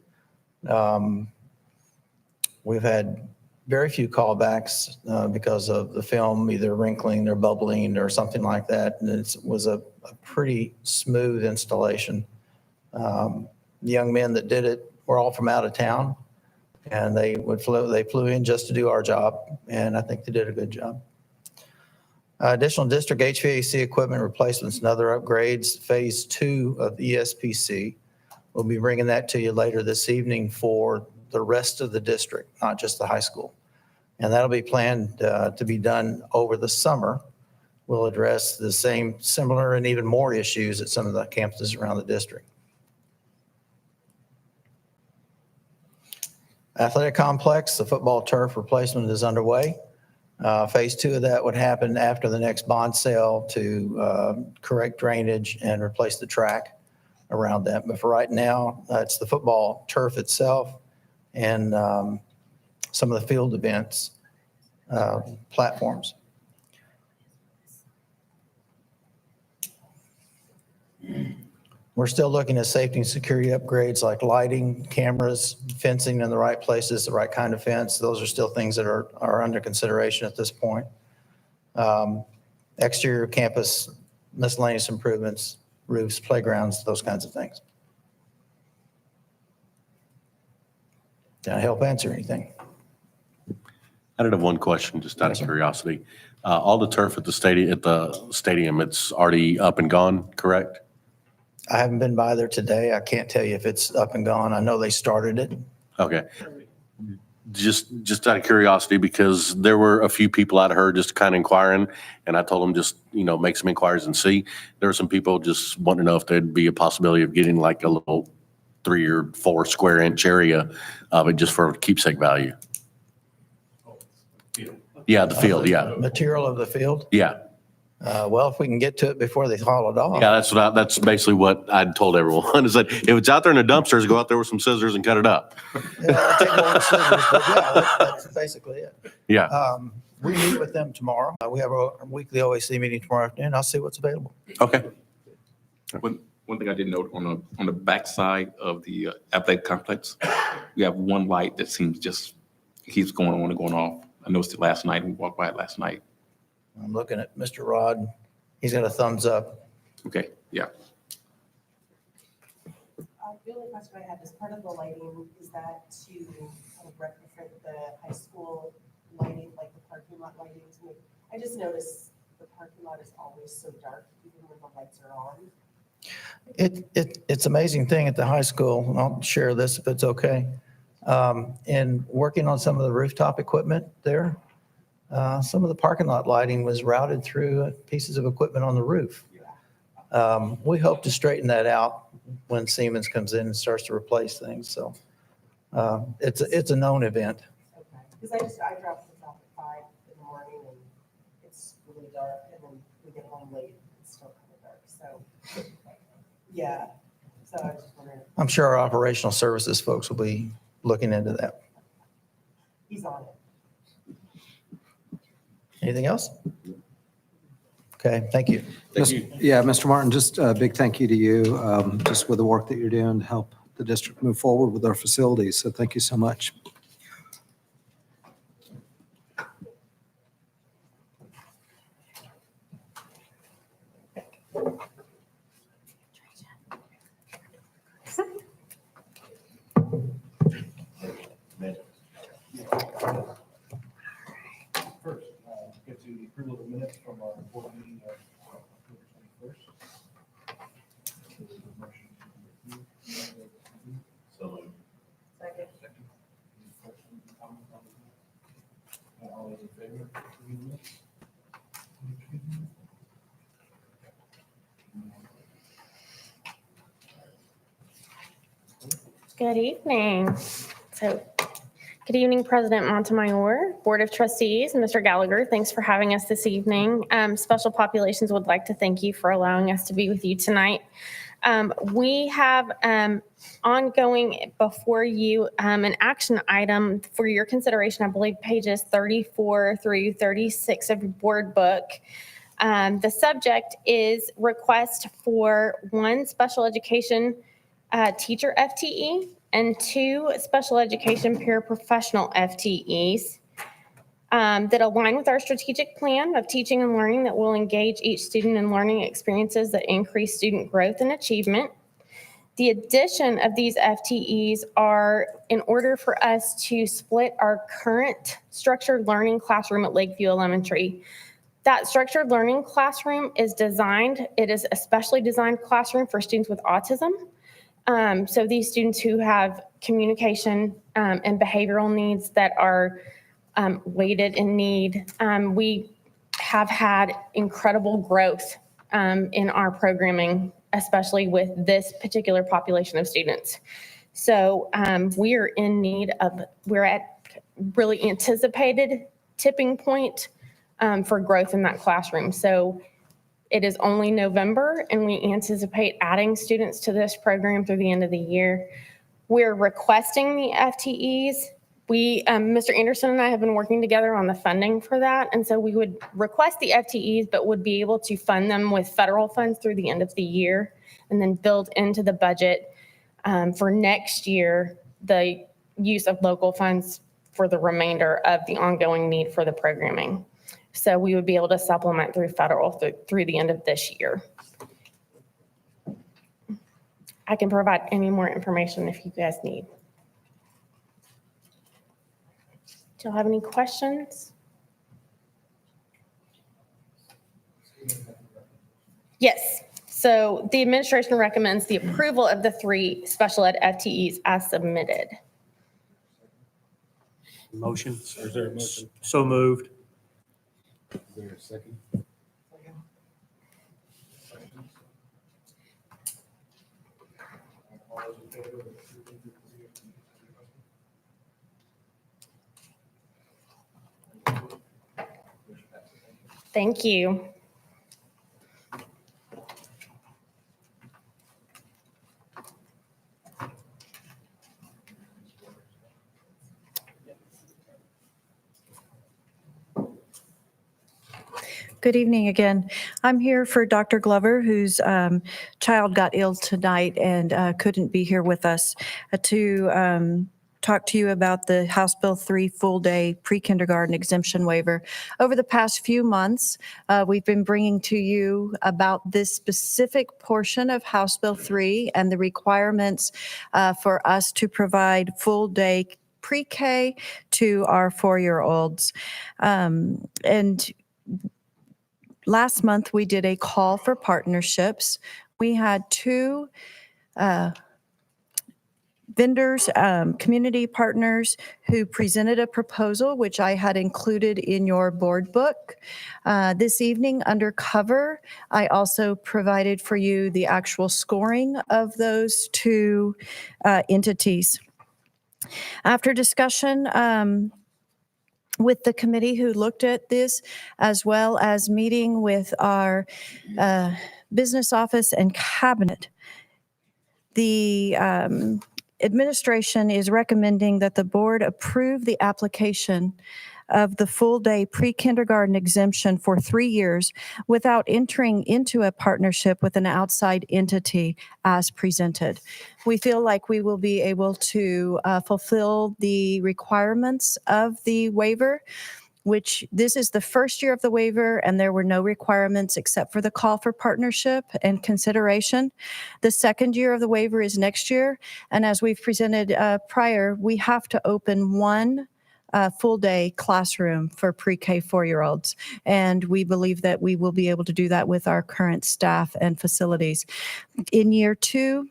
Speaker 9: We've had very few callbacks because of the film either wrinkling or bubbling or something like that. And it was a pretty smooth installation. The young men that did it were all from out of town, and they flew in just to do our job, and I think they did a good job. Additional district HVAC equipment replacements and other upgrades, phase 2 of the ESPC. We'll be bringing that to you later this evening for the rest of the district, not just the high school. And that'll be planned to be done over the summer. We'll address the same, similar, and even more issues at some of the campuses around the district. Athletic complex, the football turf replacement is underway. Phase 2 of that would happen after the next bond sale to correct drainage and replace the track around that. But for right now, it's the football turf itself and some of the field events platforms. We're still looking at safety and security upgrades like lighting, cameras, fencing in the right places, the right kind of fence. Those are still things that are under consideration at this point. Exterior campus miscellaneous improvements, roofs, playgrounds, those kinds of things. Did I help answer anything?
Speaker 10: I did have one question, just out of curiosity. All the turf at the stadium, it's already up and gone, correct?
Speaker 9: I haven't been by there today. I can't tell you if it's up and gone. I know they started it.
Speaker 10: Okay. Just out of curiosity, because there were a few people I'd heard just kind of inquiring, and I told them just, make some inquiries and see. There were some people just wanting to know if there'd be a possibility of getting like a little 3 or 4 square inch area of it just for keepsake value. Yeah, the field, yeah.
Speaker 9: Material of the field.
Speaker 10: Yeah.
Speaker 9: Well, if we can get to it before they haul it off.
Speaker 10: Yeah, that's basically what I'd told everyone is that if it's out there in the dumpsters, go out there with some scissors and cut it up.
Speaker 9: Yeah, take more than scissors, but yeah, that's basically it.
Speaker 10: Yeah.
Speaker 9: We meet with them tomorrow. We have a weekly OAC meeting tomorrow afternoon. I'll see what's available.
Speaker 10: Okay.
Speaker 8: One thing I did note on the backside of the athletic complex, we have one light that seems just keeps going on and going off. I noticed it last night. We walked by it last night.
Speaker 9: I'm looking at Mr. Rod. He's got a thumbs up.
Speaker 8: Okay, yeah.
Speaker 2: The only question I had is part of the lighting, is that to kind of retrofit the high school lighting, like the parking lot lighting to make, I just noticed the parking lot is always so dark, even when the lights are on?
Speaker 9: It's amazing thing at the high school, and I'll share this if it's okay. In working on some of the rooftop equipment there, some of the parking lot lighting was routed through pieces of equipment on the roof. We hope to straighten that out when Siemens comes in and starts to replace things. So it's a known event.
Speaker 2: Okay, because I drop this off at 5 in the morning and it's really dark, and then we get home late, it's still kind of dark, so, yeah. So I was just wondering,
Speaker 9: I'm sure our operational services folks will be looking into that.
Speaker 2: he's on it.
Speaker 9: Anything else? Okay, thank you.
Speaker 1: Thank you.
Speaker 3: Yeah, Mr. Martin, just a big thank you to you, just with the work that you're doing to help the district move forward with our facilities. So thank you so much.
Speaker 4: First, get to the approval of the minutes from our board meeting of October 21st. So moved.
Speaker 2: Second.
Speaker 4: Any questions, comments on the minutes? All those in favor of approving the minutes?
Speaker 11: Good evening. So, good evening, President Montemayor, Board of Trustees, and Mr. Gallagher. Thanks for having us this evening. Special Populations would like to thank you for allowing us to be with you tonight. We have ongoing before you an action item for your consideration, I believe pages 34 through 36 of your board book. The subject is request for 1 special education teacher FTE and 2 special education paraprofessional FTEs that align with our strategic plan of teaching and learning that will engage each student in learning experiences that increase student growth and achievement. The addition of these FTEs are in order for us to split our current structured learning classroom at Lakeview Elementary. That structured learning classroom is designed, it is a specially designed classroom for students with autism. So these students who have communication and behavioral needs that are weighted in need, we have had incredible growth in our programming, especially with this particular population of students. So we are in need of, we're at really anticipated tipping point for growth in that classroom. So it is only November, and we anticipate adding students to this program through the end of the year. We're requesting the FTEs. Mr. Anderson and I have been working together on the funding for that, and so we would request the FTEs, but would be able to fund them with federal funds through the end of the year, and then build into the budget for next year the use of local funds for the remainder of the ongoing need for the programming. So we would be able to supplement through federal through the end of this year. I can provide any more information if you guys need. Do you have any questions? Yes. So the administration recommends the approval of the 3 special ed FTEs as submitted.
Speaker 6: Motion?
Speaker 1: Or is there a motion?
Speaker 6: So moved.
Speaker 4: Is there a second? All those in favor of approving the
Speaker 11: Thank you.
Speaker 7: Good evening again. I'm here for Dr. Glover, whose child got ill tonight and couldn't be here with us to talk to you about the House Bill 3 full-day pre-kindergarten exemption waiver. Over the past few months, we've been bringing to you about this specific portion of House Bill 3 and the requirements for us to provide full-day pre-K to our 4-year-olds. And Last month, we did a call for partnerships. We had two vendors, community partners who presented a proposal, which I had included in your board book. This evening, under cover, I also provided for you the actual scoring of those two entities. After discussion with the committee who looked at this, as well as meeting with our business office and cabinet, the administration is recommending that the board approve the application of the full-day pre-kindergarten exemption for 3 years without entering into a partnership with an outside entity as presented. We feel like we will be able to fulfill the requirements of the waiver, which this is the first year of the waiver, and there were no requirements except for the call for partnership and consideration. The second year of the waiver is next year, and as we've presented prior, we have to open one full-day classroom for pre-K 4-year-olds, and we believe that we will be able to do that with our current staff and facilities. In year 2,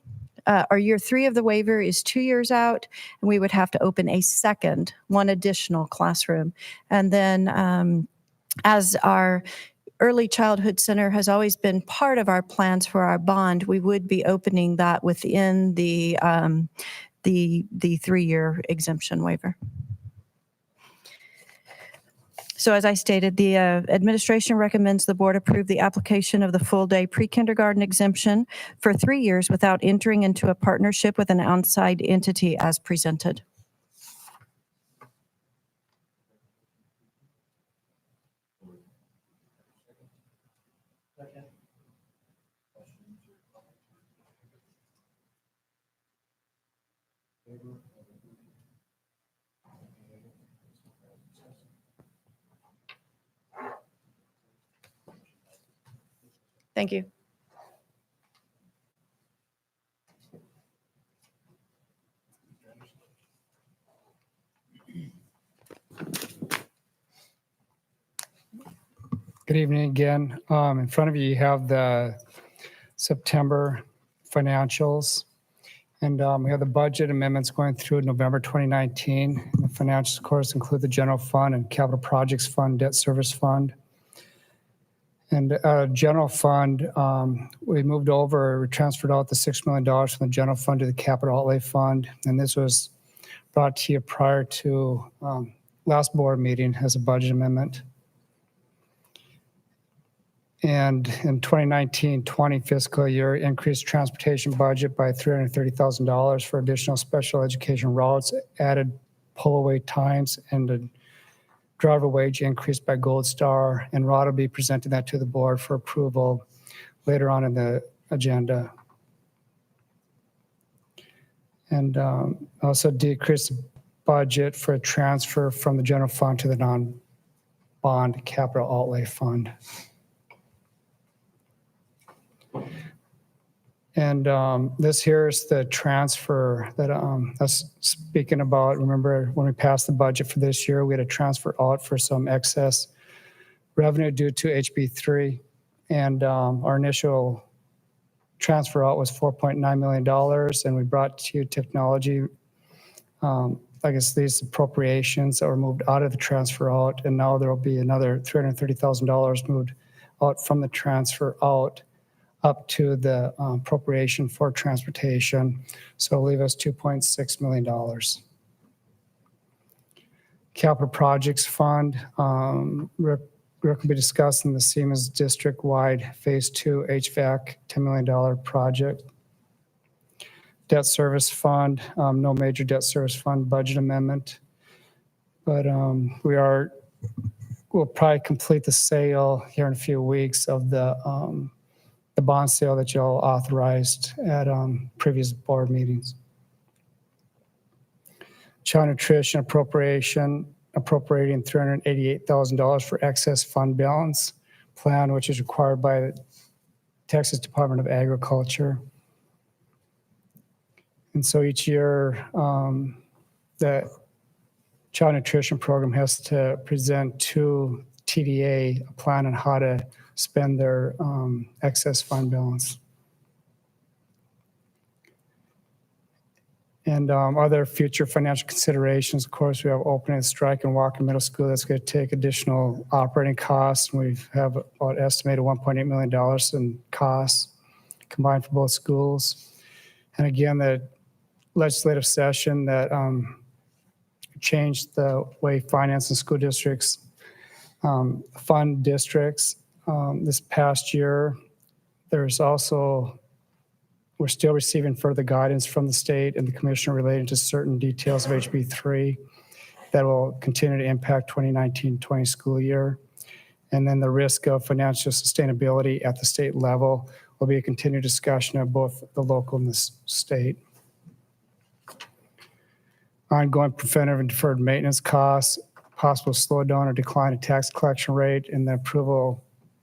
Speaker 7: or year 3 of the waiver is 2 years out, and we would have to open a second, one additional classroom. And then as our early childhood center has always been part of our plans for our bond, we would be opening that within the 3-year exemption waiver. So as I stated, the administration recommends the board approve the application of the full-day pre-kindergarten exemption for 3 years without entering into a partnership with an outside entity as presented. Thank you.
Speaker 12: Good evening again. In front of you, you have the September financials. And we have the budget amendments going through November 2019. The financials, of course, include the general fund and capital projects fund, debt service fund. And general fund, we moved over, we transferred out the $6 million from the general fund to the capital outlay fund. And this was brought to you prior to last board meeting as a budget amendment. And in 2019-20 fiscal year, increased transportation budget by $330,000 for additional special education routes, added pull-away times, and the driver wage increased by Gold Star. And Rod will be presenting that to the board for approval later on in the agenda. And also decreased the budget for a transfer from the general fund to the non-bond capital outlay fund. And this here is the transfer that I was speaking about. Remember when we passed the budget for this year, we had a transfer out for some excess revenue due to HB3. And our initial transfer out was $4.9 million. And we brought to technology, I guess these appropriations that were moved out of the transfer out. And now there will be another $330,000 moved out from the transfer out up to the appropriation for transportation. So it'll leave us $2.6 million. Capital Projects Fund, Rick will be discussing the Siemens district-wide Phase 2 HVAC $10 million project. Debt Service Fund, no major debt service fund budget amendment. But we'll probably complete the sale here in a few weeks of the bond sale that y'all authorized at previous board meetings. Child nutrition appropriating $388,000 for excess fund balance plan, which is required by the Texas Department of Agriculture. And so each year, the child nutrition program has to present to TDA a plan on how to spend their excess fund balance. And other future financial considerations, of course, we have opening Strike and Walker Middle School. That's going to take additional operating costs. We have about estimated $1.8 million in costs combined for both schools. And again, the legislative session that changed the way finance and school districts fund districts this past year. There's also, we're still receiving further guidance from the state and the commissioner relating to certain details of HB 3 that will continue to impact 2019-20 school year. And then the risk of financial sustainability at the state level will be a continued discussion of both the local and the state. Ongoing preventive and deferred maintenance costs, possible slowdown or decline in tax collection rate, and the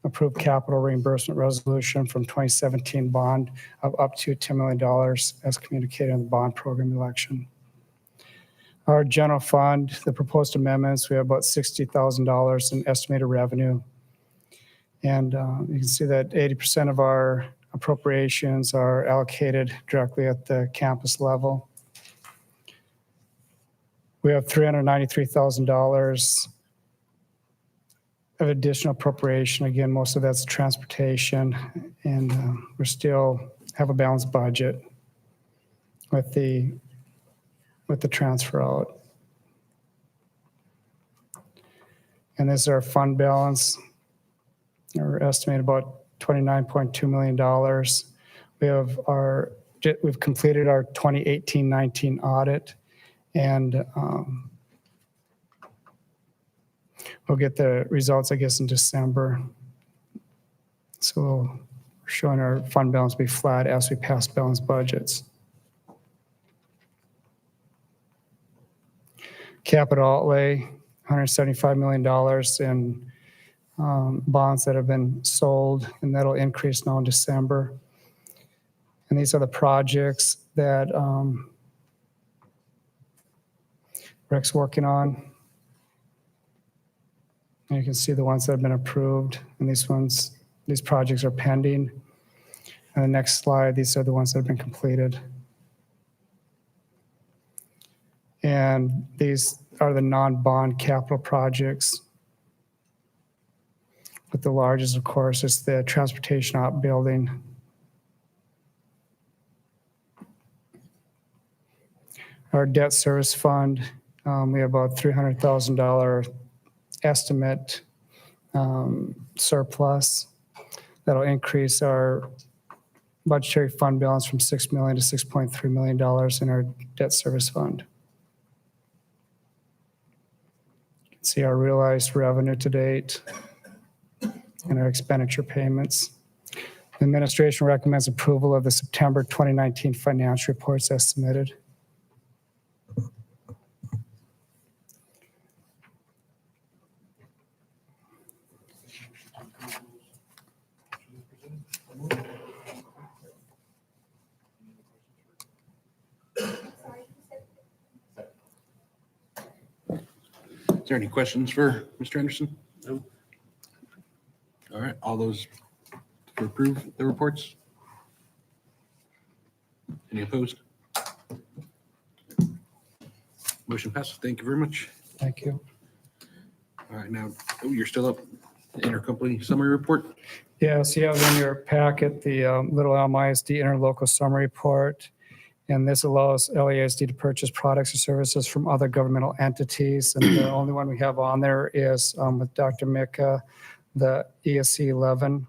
Speaker 12: approved capital reimbursement resolution from 2017 bond of up to $10 million as communicated in the bond program election. Our general fund, the proposed amendments, we have about $60,000 in estimated revenue. And you can see that 80% of our appropriations are allocated directly at the campus level. We have $393,000 of additional appropriation. Again, most of that's transportation, and we still have a balanced budget with the transfer out. And this is our fund balance. We're estimating about $29.2 million. We've completed our 2018-19 audit, and we'll get the results, I guess, in December. So we're showing our fund balance be flat as we pass balanced budgets. Capital outlay, $175 million in bonds that have been sold, and that'll increase now in December. And these are the projects that Rick's working on. And you can see the ones that have been approved, and these projects are pending. And the next slide, these are the ones that have been completed. And these are the non-bond capital projects. But the largest, of course, is the transportation outbuilding. Our debt service fund, we have about $300,000 estimate surplus. That'll increase our budgetary fund balance from $6 million to $6.3 million in our debt service fund. You can see our realized revenue to date and our expenditure payments. The administration recommends approval of the September 2019 financial reports as submitted.
Speaker 1: Is there any questions for Mr. Anderson? No. All right, all those to approve the reports? Any opposed? Motion passes. Thank you very much.
Speaker 12: Thank you.
Speaker 1: All right, now, you're still up, intercompany summary report?
Speaker 12: Yes, you have in your packet the Little Elm ISD interlocal summary report. And this allows LEISD to purchase products or services from other governmental entities. And the only one we have on there is with Dr. Mika, the ESC 11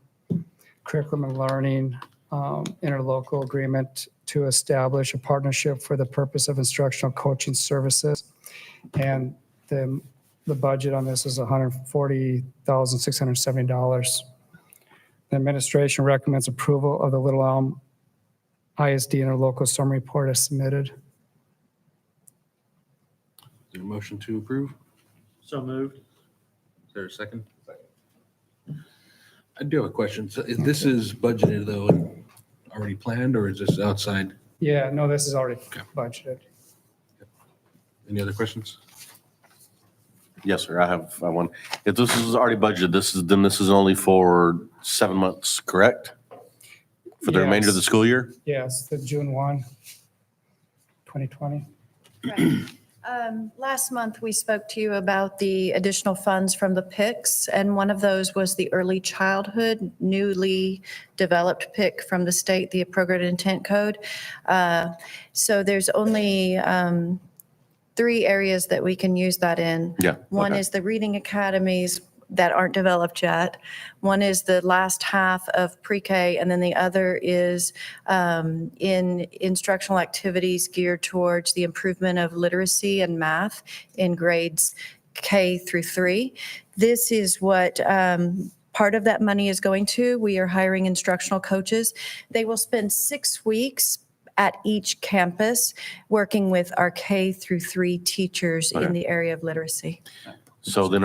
Speaker 12: Curriculum and Learning interlocal agreement to establish a partnership for the purpose of instructional coaching services. And the budget on this is $140,670. The administration recommends approval of the Little Elm ISD interlocal summary report as submitted.
Speaker 1: Is there a motion to approve?
Speaker 6: So moved.
Speaker 1: Is there a second? I do have a question. So if this is budgeted though, and already planned, or is this outside?
Speaker 12: Yeah, no, this is already budgeted.
Speaker 1: Any other questions?
Speaker 10: Yes, sir. I have one. If this is already budgeted, then this is only for 7 months, correct? For the remainder of the
Speaker 12: Yes.
Speaker 10: school year?
Speaker 12: Yes, the June 1, 2020.
Speaker 7: Last month, we spoke to you about the additional funds from the PICs, and one of those was the early childhood, newly developed PIC from the state, the Appropriate Intent Code. So there's only 3 areas that we can use that in.
Speaker 10: Yeah.
Speaker 7: One
Speaker 10: okay.
Speaker 7: is the reading academies that aren't developed yet. One is the last half of pre-K, and then the other is in instructional activities geared towards the improvement of literacy and math in grades K through 3. This is what part of that money is going to. We are hiring instructional coaches. They will spend 6 weeks at each campus working with our K through 3 teachers
Speaker 10: Okay.
Speaker 7: in the area of literacy.
Speaker 10: So then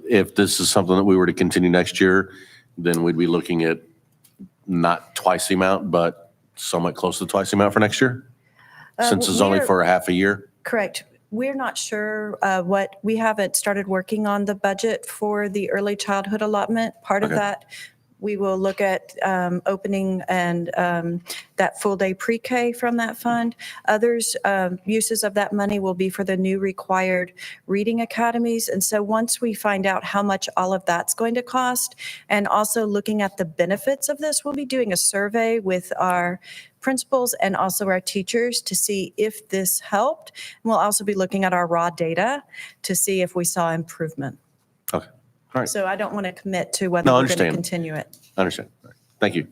Speaker 10: if this is something that we were to continue next year, then we'd be looking at not twice the amount, but somewhat close to twice the amount for next year? Since it's only
Speaker 7: we're-
Speaker 10: for a half a year?
Speaker 7: Correct. We're not sure we haven't started working on the budget for the early childhood allotment. Part of
Speaker 10: Okay.
Speaker 7: that, we will look at opening and that full day pre-K from that fund. Others, uses of that money will be for the new required reading academies. And so once we find out how much all of that's going to cost, and also looking at the benefits of this, we'll be doing a survey with our principals and also our teachers to see if this helped. And we'll also be looking at our raw data to see if we saw improvement.
Speaker 10: Okay. All right.
Speaker 7: So I don't want to commit to whether
Speaker 10: No, I
Speaker 7: we're going to
Speaker 10: understand.
Speaker 7: continue it.
Speaker 10: I understand. All right. Thank you.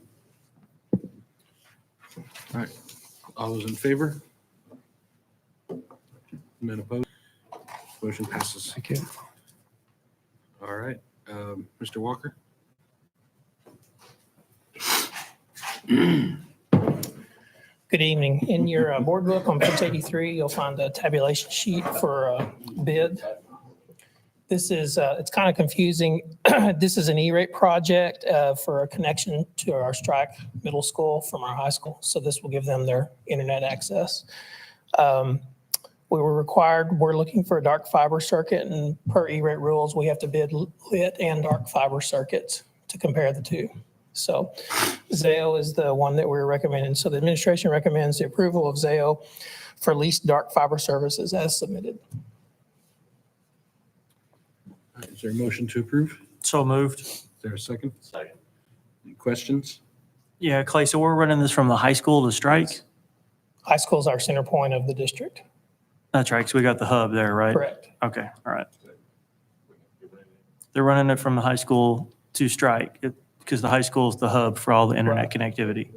Speaker 1: All right. All those in favor? None opposed? Motion passes.
Speaker 12: Thank you.
Speaker 1: All right. Mr. Walker?
Speaker 13: Good evening. In your board book on page 83, you'll find a tabulation sheet for a bid. This is, it's kind of confusing. This is an E-rate project for a connection to our Strike Middle School from our high school. So this will give them their internet access. We were required, we're looking for a dark fiber circuit, and per E-rate rules, we have to bid lit and dark fiber circuits to compare the two. So Zayo is the one that we're recommending. So the administration recommends the approval of Zayo for leased dark fiber services as submitted.
Speaker 1: All right, is there a motion to approve?
Speaker 6: So moved.
Speaker 1: Is there a second? Second. Any questions?
Speaker 6: Yeah, Clay, so we're running this from the high school to Strike?
Speaker 13: High school is our center point of the district.
Speaker 6: That's right, because we got the hub there, right?
Speaker 13: Correct.
Speaker 6: Okay, all right. They're running it from the high school to Strike, because the high school is the hub for all the internet connectivity.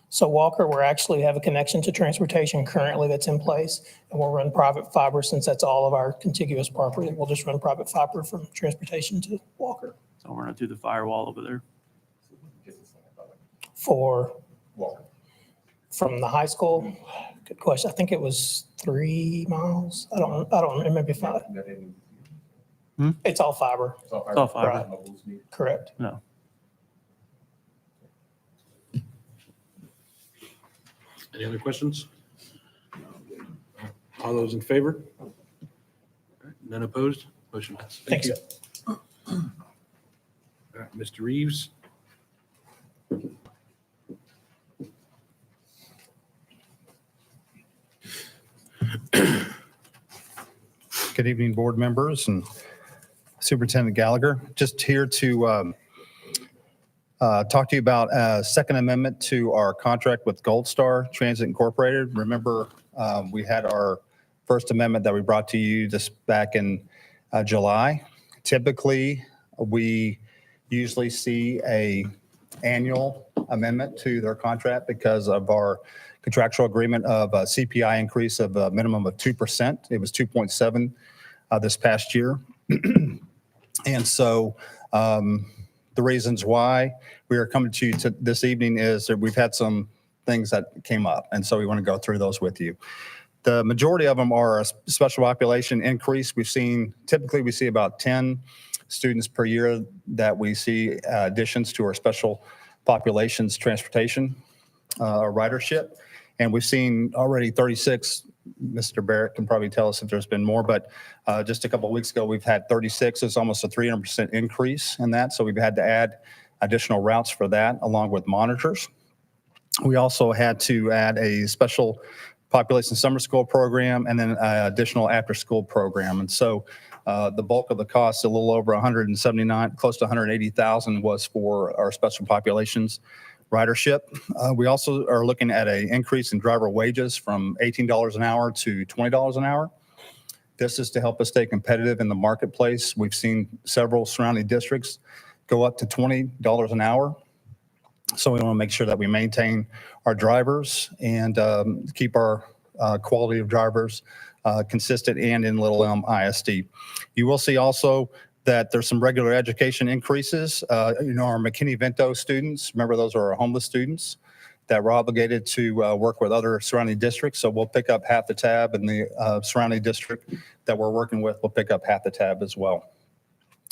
Speaker 13: So Walker, we actually have a connection to transportation currently that's in place, and we'll run private fiber since that's all of our contiguous property. We'll just run private fiber from transportation to Walker
Speaker 6: So we're not through the firewall over there.
Speaker 13: for from the high school. Good question. I think it was 3 miles. I don't remember, maybe 5. It's all fiber.
Speaker 6: It's all fiber.
Speaker 13: Correct.
Speaker 6: No.
Speaker 1: Any other questions? All those in favor? All right, none opposed? Motion passes. Thank
Speaker 13: Thanks.
Speaker 1: you. All right, Mr. Reeves?
Speaker 14: Good evening, board members and Superintendent Gallagher. Just here to talk to you about a second amendment to our contract with Gold Star Transit Incorporated. Remember, we had our first amendment that we brought to you just back in July. Typically, we usually see a annual amendment to their contract because of our contractual agreement of a CPI increase of a minimum of 2%. It was 2.7 this past year. And so the reasons why we are coming to you this evening is that we've had some things that came up. And so we want to go through those with you. The majority of them are a special population increase. Typically we see about 10 students per year that we see additions to our special populations transportation ridership. And we've seen already 36 Mr. Barrett can probably tell us if there's been more, but just a couple of weeks ago, we've had 36. It's almost a 300% increase in that. So we've had to add additional routes for that, along with monitors. We also had to add a special population summer school program and then an additional after-school program. And so the bulk of the cost, a little over 179, close to 180,000, was for our special populations ridership. We also are looking at an increase in driver wages from $18 an hour to $20 an hour. This is to help us stay competitive in the marketplace. We've seen several surrounding districts go up to $20 an hour. So we want to make sure that we maintain our drivers and keep our quality of drivers consistent and in Little Elm ISD. You will see also that there's some regular education increases. Our McKinney-Vento students, remember those are our homeless students that were obligated to work with other surrounding districts. So we'll pick up half the tab, and the surrounding district that we're working with will pick up half the tab as well.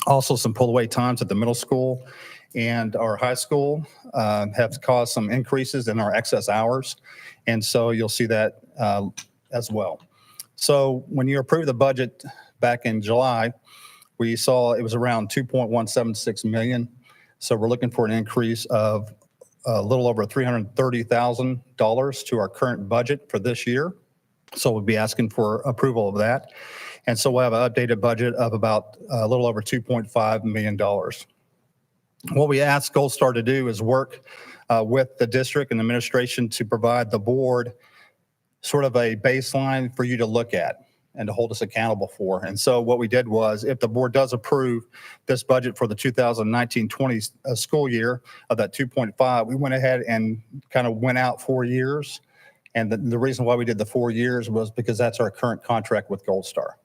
Speaker 14: Also, some pull-away times at the middle school and our high school have caused some increases in our excess hours. And so you'll see that as well. So when you approved the budget back in July, we saw it was around 2.176 million. So we're looking for an increase of a little over $330,000 to our current budget for this year. So we'll be asking for approval of that. And so we'll have an updated budget of about a little over $2.5 million. What we asked Gold Star to do is work with the district and administration to provide the board sort of a baseline for you to look at and to hold us accountable for. And so what we did was, if the board does approve this budget for the 2019-20 school year of that 2.5, we went ahead and kind of went out 4 years. And the reason why we did the 4 years was because that's our current contract with Gold Star.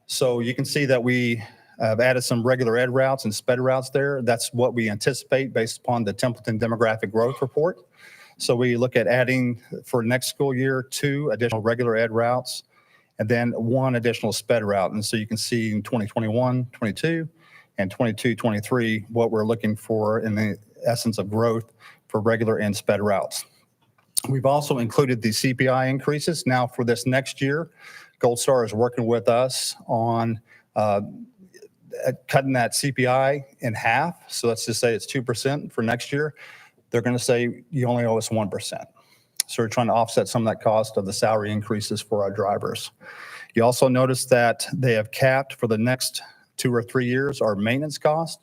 Speaker 14: So you can see that we have added some regular ed routes and sped routes there. That's what we anticipate based upon the Templeton Demographic Growth Report. So we look at adding for next school year 2 additional regular ed routes and then 1 additional sped route. And so you can see in 2021, 22, and 22, 23, what we're looking for in the essence of growth for regular and sped routes. We've also included the CPI increases. Now for this next year, Gold Star is working with us on cutting that CPI in half. So let's just say it's 2% for next year. They're going to say you only owe us 1%. So we're trying to offset some of that cost of the salary increases for our drivers. You also notice that they have capped for the next 2 or 3 years our maintenance cost.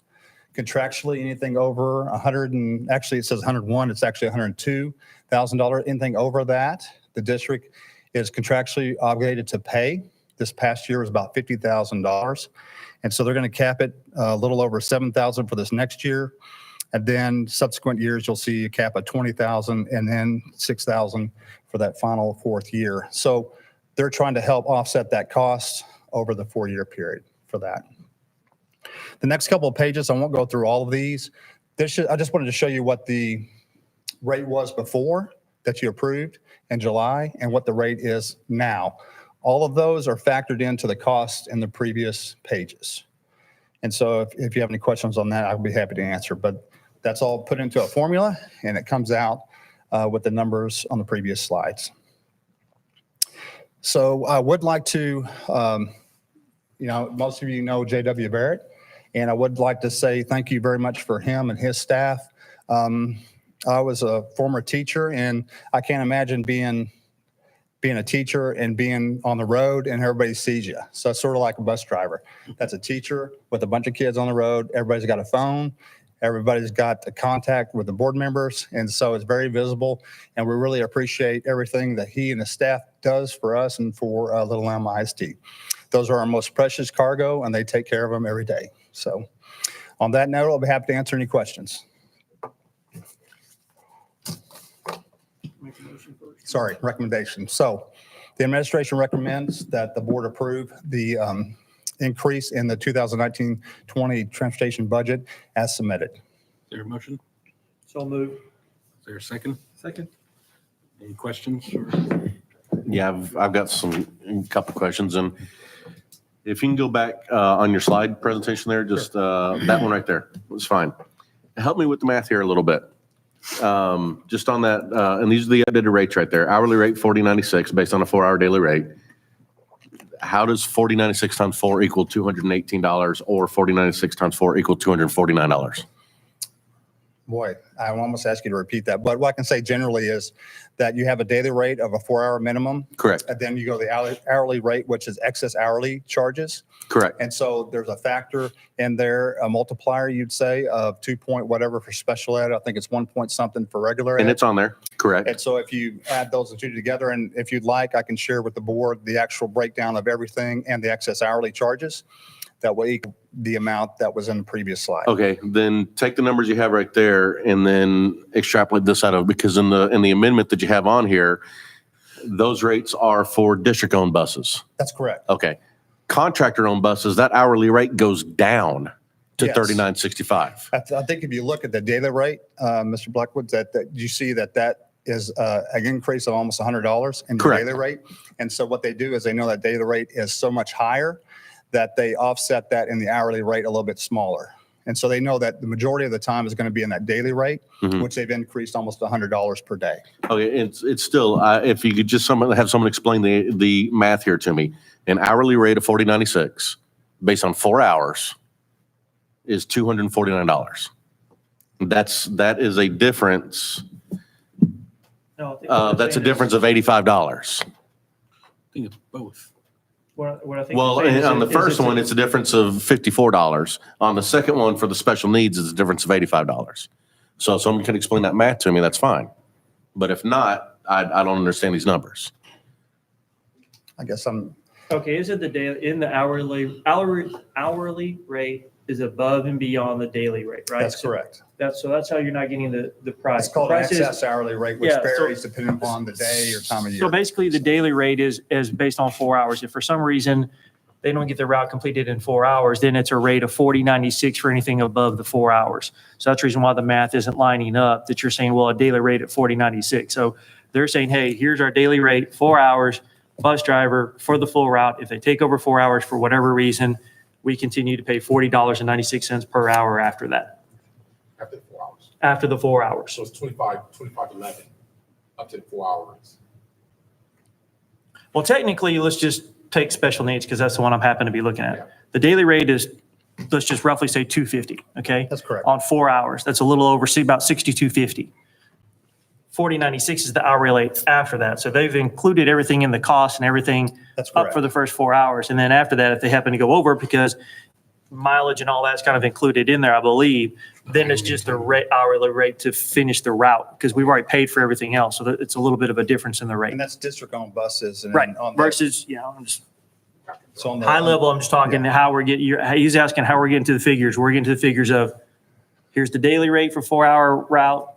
Speaker 14: Contractually, anything over 100 and actually it says 101, it's actually $102,000. Anything over that, the district is contractually obligated to pay. This past year was about $50,000. And so they're going to cap it a little over $7,000 for this next year. And then subsequent years, you'll see a cap of $20,000 and then $6,000 for that final 4th year. So they're trying to help offset that cost over the 4-year period for that. The next couple of pages, I won't go through all of these. I just wanted to show you what the rate was before that you approved in July and what the rate is now. All of those are factored into the cost in the previous pages. And so if you have any questions on that, I'll be happy to answer. But that's all put into a formula, and it comes out with the numbers on the previous slides. So I would like to, most of you know J.W. Barrett, and I would like to say thank you very much for him and his staff. I was a former teacher, and I can't imagine being a teacher and being on the road and everybody sees you. So it's sort of like a bus driver. That's a teacher with a bunch of kids on the road. Everybody's got a phone. Everybody's got the contact with the board members. And so it's very visible. And we really appreciate everything that he and his staff does for us and for Little Elm ISD. Those are our most precious cargo, and they take care of them every day. So on that note, I'll be happy to answer any questions. Sorry, recommendation. So the administration recommends that the board approve the increase in the 2019-20 transportation budget as submitted.
Speaker 1: Is there a motion?
Speaker 3: So moved.
Speaker 1: Is there a second?
Speaker 3: Second.
Speaker 1: Any questions?
Speaker 10: Yeah, I've got a couple questions. And if you can go back on your slide presentation there, just that one right there. It's fine. Help me with the math here a little bit. Just on that, and these are the updated rates right there. Hourly rate, $40.96 based on a 4-hour daily rate. How does $40.96 times 4 equal $218 or $40.96 times 4 equal $249?
Speaker 14: Boy, I almost ask you to repeat that, but what I can say generally is that you have a daily rate of a 4-hour minimum.
Speaker 10: Correct.
Speaker 14: And then you go the hourly rate, which is excess hourly charges.
Speaker 10: Correct.
Speaker 14: And so there's a factor in there, a multiplier, you'd say, of 2 point whatever for special ed. I think it's 1 point something for regular
Speaker 10: And
Speaker 14: ed.
Speaker 10: it's on there. Correct.
Speaker 14: And so if you add those two together, and if you'd like, I can share with the board the actual breakdown of everything and the excess hourly charges. That will equal the amount that was in the previous slide.
Speaker 10: Okay, then take the numbers you have right there and then extrapolate this out of, because in the amendment that you have on here, those rates are for district-owned buses.
Speaker 14: That's correct.
Speaker 10: Okay. Contractor-owned buses, that hourly rate goes down to
Speaker 14: Yes.
Speaker 10: $39.65.
Speaker 14: I think if you look at the daily rate, Mr. Blackwood, that you see that is an increase of almost $100 in the
Speaker 10: Correct.
Speaker 14: daily rate. And so what they do is they know that daily rate is so much higher that they offset that in the hourly rate a little bit smaller. And so they know that the majority of the time is going to be in that daily rate, which they've increased almost $100 per day.
Speaker 10: Okay, it's still, if you could just have someone explain the math here to me. An hourly rate of $40.96 based on 4 hours is $249. That is a difference.
Speaker 6: No, I think what
Speaker 10: That's a
Speaker 6: I'm saying
Speaker 10: difference of $85.
Speaker 1: I think it's both.
Speaker 6: what I think
Speaker 10: Well,
Speaker 6: you're saying is
Speaker 10: on the
Speaker 6: is
Speaker 10: first one, it's a difference of $54. On the second one, for the special needs, it's a difference of $85. So if someone can explain that math to me, that's fine. But if not, I don't understand these numbers.
Speaker 14: I guess I'm,
Speaker 6: Okay, is it the daily, in the hourly rate is above and beyond the daily rate, right?
Speaker 14: that's correct.
Speaker 6: So that's how you're not getting the price.
Speaker 14: It's called
Speaker 6: The
Speaker 14: an
Speaker 6: price is-
Speaker 14: excess hourly rate, which
Speaker 6: Yeah, so-
Speaker 14: varies depending upon the day or time of year.
Speaker 6: So basically, the daily rate is based on 4 hours. If for some reason they don't get the route completed in 4 hours, then it's a rate of $40.96 for anything above the 4 hours. So that's the reason why the math isn't lining up, that you're saying, well, a daily rate at $40.96. So they're saying, hey, here's our daily rate, 4 hours, bus driver for the full route. If they take over 4 hours for whatever reason, we continue to pay $40.96 per hour after that,
Speaker 8: After the 4 hours.
Speaker 6: after the 4 hours.
Speaker 8: So it's 25.11 up to the 4 hours.
Speaker 6: Well, technically, let's just take special needs because that's the one I'm happen to be looking at. The daily rate is, let's just roughly say $250, okay?
Speaker 14: That's correct.
Speaker 6: On 4 hours. That's a little over, see, about $62.50. $40.96 is the hourly rate after that. So they've included everything in the cost and everything
Speaker 14: That's
Speaker 6: up
Speaker 14: correct.
Speaker 6: for the first 4 hours. And then after that, if they happen to go over, because mileage and all that's kind of included in there, I believe, then it's just the hourly rate to finish the route because we've already paid for everything else. So it's a little bit of a difference in the rate.
Speaker 14: And that's district-owned buses. And
Speaker 6: Right,
Speaker 14: then on the-
Speaker 6: versus, I'm just,
Speaker 14: so on the-
Speaker 6: high level, I'm just talking how we're getting, he's asking how we're getting to the figures. We're getting to the figures of, here's the daily rate for 4 hour route.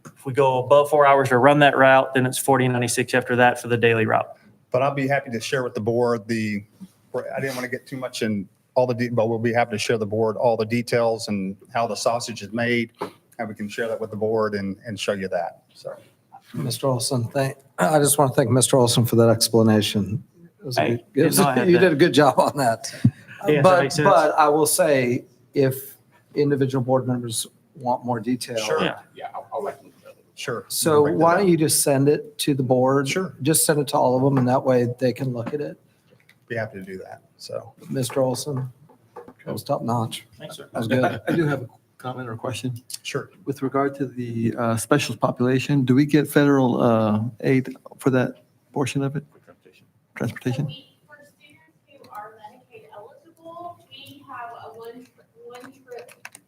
Speaker 6: If we go above 4 hours to run that route, then it's $40.96 after that for the daily route.
Speaker 14: But I'll be happy to share with the board I didn't want to get too much in all but we'll be happy to share the board all the details and how the sausage is made. And we can share that with the board and show you that. So.
Speaker 3: Mr. Olson, I just want to thank Mr. Olson for that explanation. It was a
Speaker 6: Hey,
Speaker 3: good-
Speaker 6: didn't know I had
Speaker 3: You
Speaker 6: that.
Speaker 3: did a good job on that.
Speaker 6: Yeah, that
Speaker 3: But
Speaker 6: makes sense.
Speaker 3: but I will say, if individual board members want more detail.
Speaker 14: Sure.
Speaker 6: Yeah.
Speaker 8: Yeah, I'll let you know.
Speaker 14: Sure.
Speaker 3: So
Speaker 14: Break that
Speaker 3: why
Speaker 14: down.
Speaker 3: don't you just send it to the board?
Speaker 14: Sure.
Speaker 3: Just send it to all of them, and that way they can look at it.
Speaker 14: Be happy to do that. So.
Speaker 3: Mr. Olson, that was top notch.
Speaker 6: Thanks, sir.
Speaker 3: That was good.
Speaker 15: I do have a comment or a question.
Speaker 14: Sure.
Speaker 15: With regard to the specials population, do we get federal aid for that portion of it? Transportation?
Speaker 11: For students who are Medicaid eligible, we have a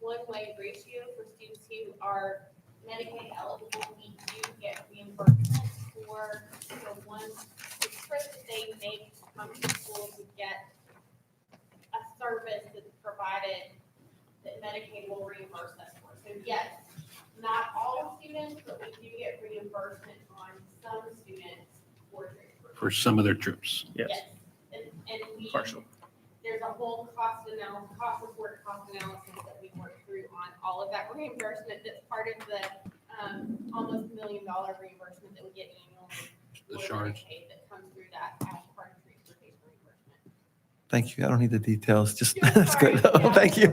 Speaker 11: one-way ratio for students who are Medicaid eligible. We do get reimbursement for the trip that they make to come to school to get a service that's provided that Medicaid will reimburse us for. So yes, not all students, but we do get reimbursement on some students for transportation.
Speaker 1: For some of their trips.
Speaker 6: Yes.
Speaker 11: And we,
Speaker 1: Partial.
Speaker 11: there's a whole cost report, cost analysis that we work through on all of that reimbursement. That's part of the almost $1 million reimbursement that we get annually.
Speaker 1: The
Speaker 11: for
Speaker 1: charge.
Speaker 11: Medicaid that comes through that as part of transportation reimbursement.
Speaker 15: Thank you. I don't need the details. Just,
Speaker 11: You're
Speaker 15: that's good.
Speaker 11: sorry, yeah.
Speaker 15: Thank you.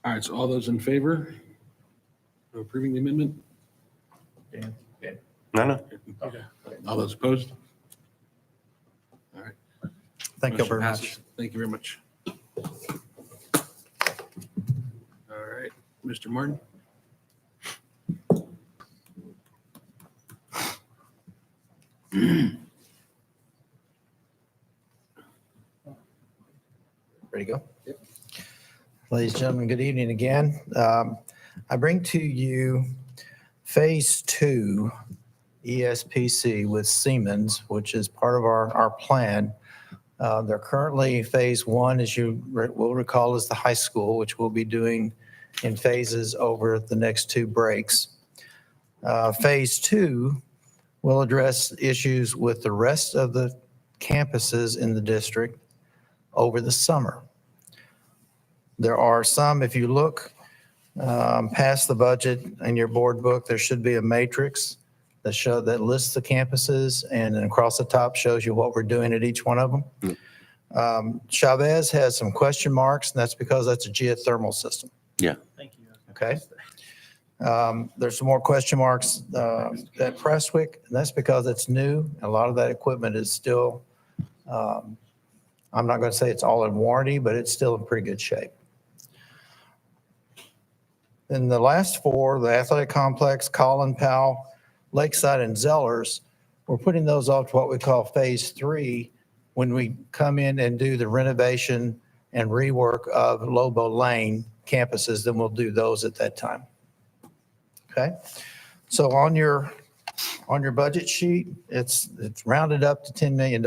Speaker 1: All right, so all those in favor of approving the amendment?
Speaker 10: No.
Speaker 1: All those opposed? All right.
Speaker 9: Thank you
Speaker 1: Motion
Speaker 9: very much.
Speaker 1: passes. Thank you very much. All right, Mr. Martin?
Speaker 9: Ready to go? Ladies and gentlemen, good evening again. I bring to you Phase 2 ESPC with Siemens, which is part of our plan. They're currently Phase 1, as you will recall, is the high school, which we'll be doing in phases over the next 2 breaks. Phase 2 will address issues with the rest of the campuses in the district over the summer. There are some, if you look past the budget in your board book, there should be a matrix that lists the campuses, and then across the top shows you what we're doing at each one of them. Chavez has some question marks, and that's because that's a geothermal system.
Speaker 10: Yeah.
Speaker 6: Thank you.
Speaker 9: Okay. There's some more question marks at Prestwick, and that's because it's new. A lot of that equipment is still, I'm not going to say it's all in warranty, but it's still in pretty good shape. Then the last 4, the athletic complex, Collin, Powell, Lakeside, and Zellers, we're putting those off to what we call Phase 3 when we come in and do the renovation and rework of Lobo Lane campuses, then we'll do those at that time. Okay? So on your budget sheet, it's rounded up to $10 million.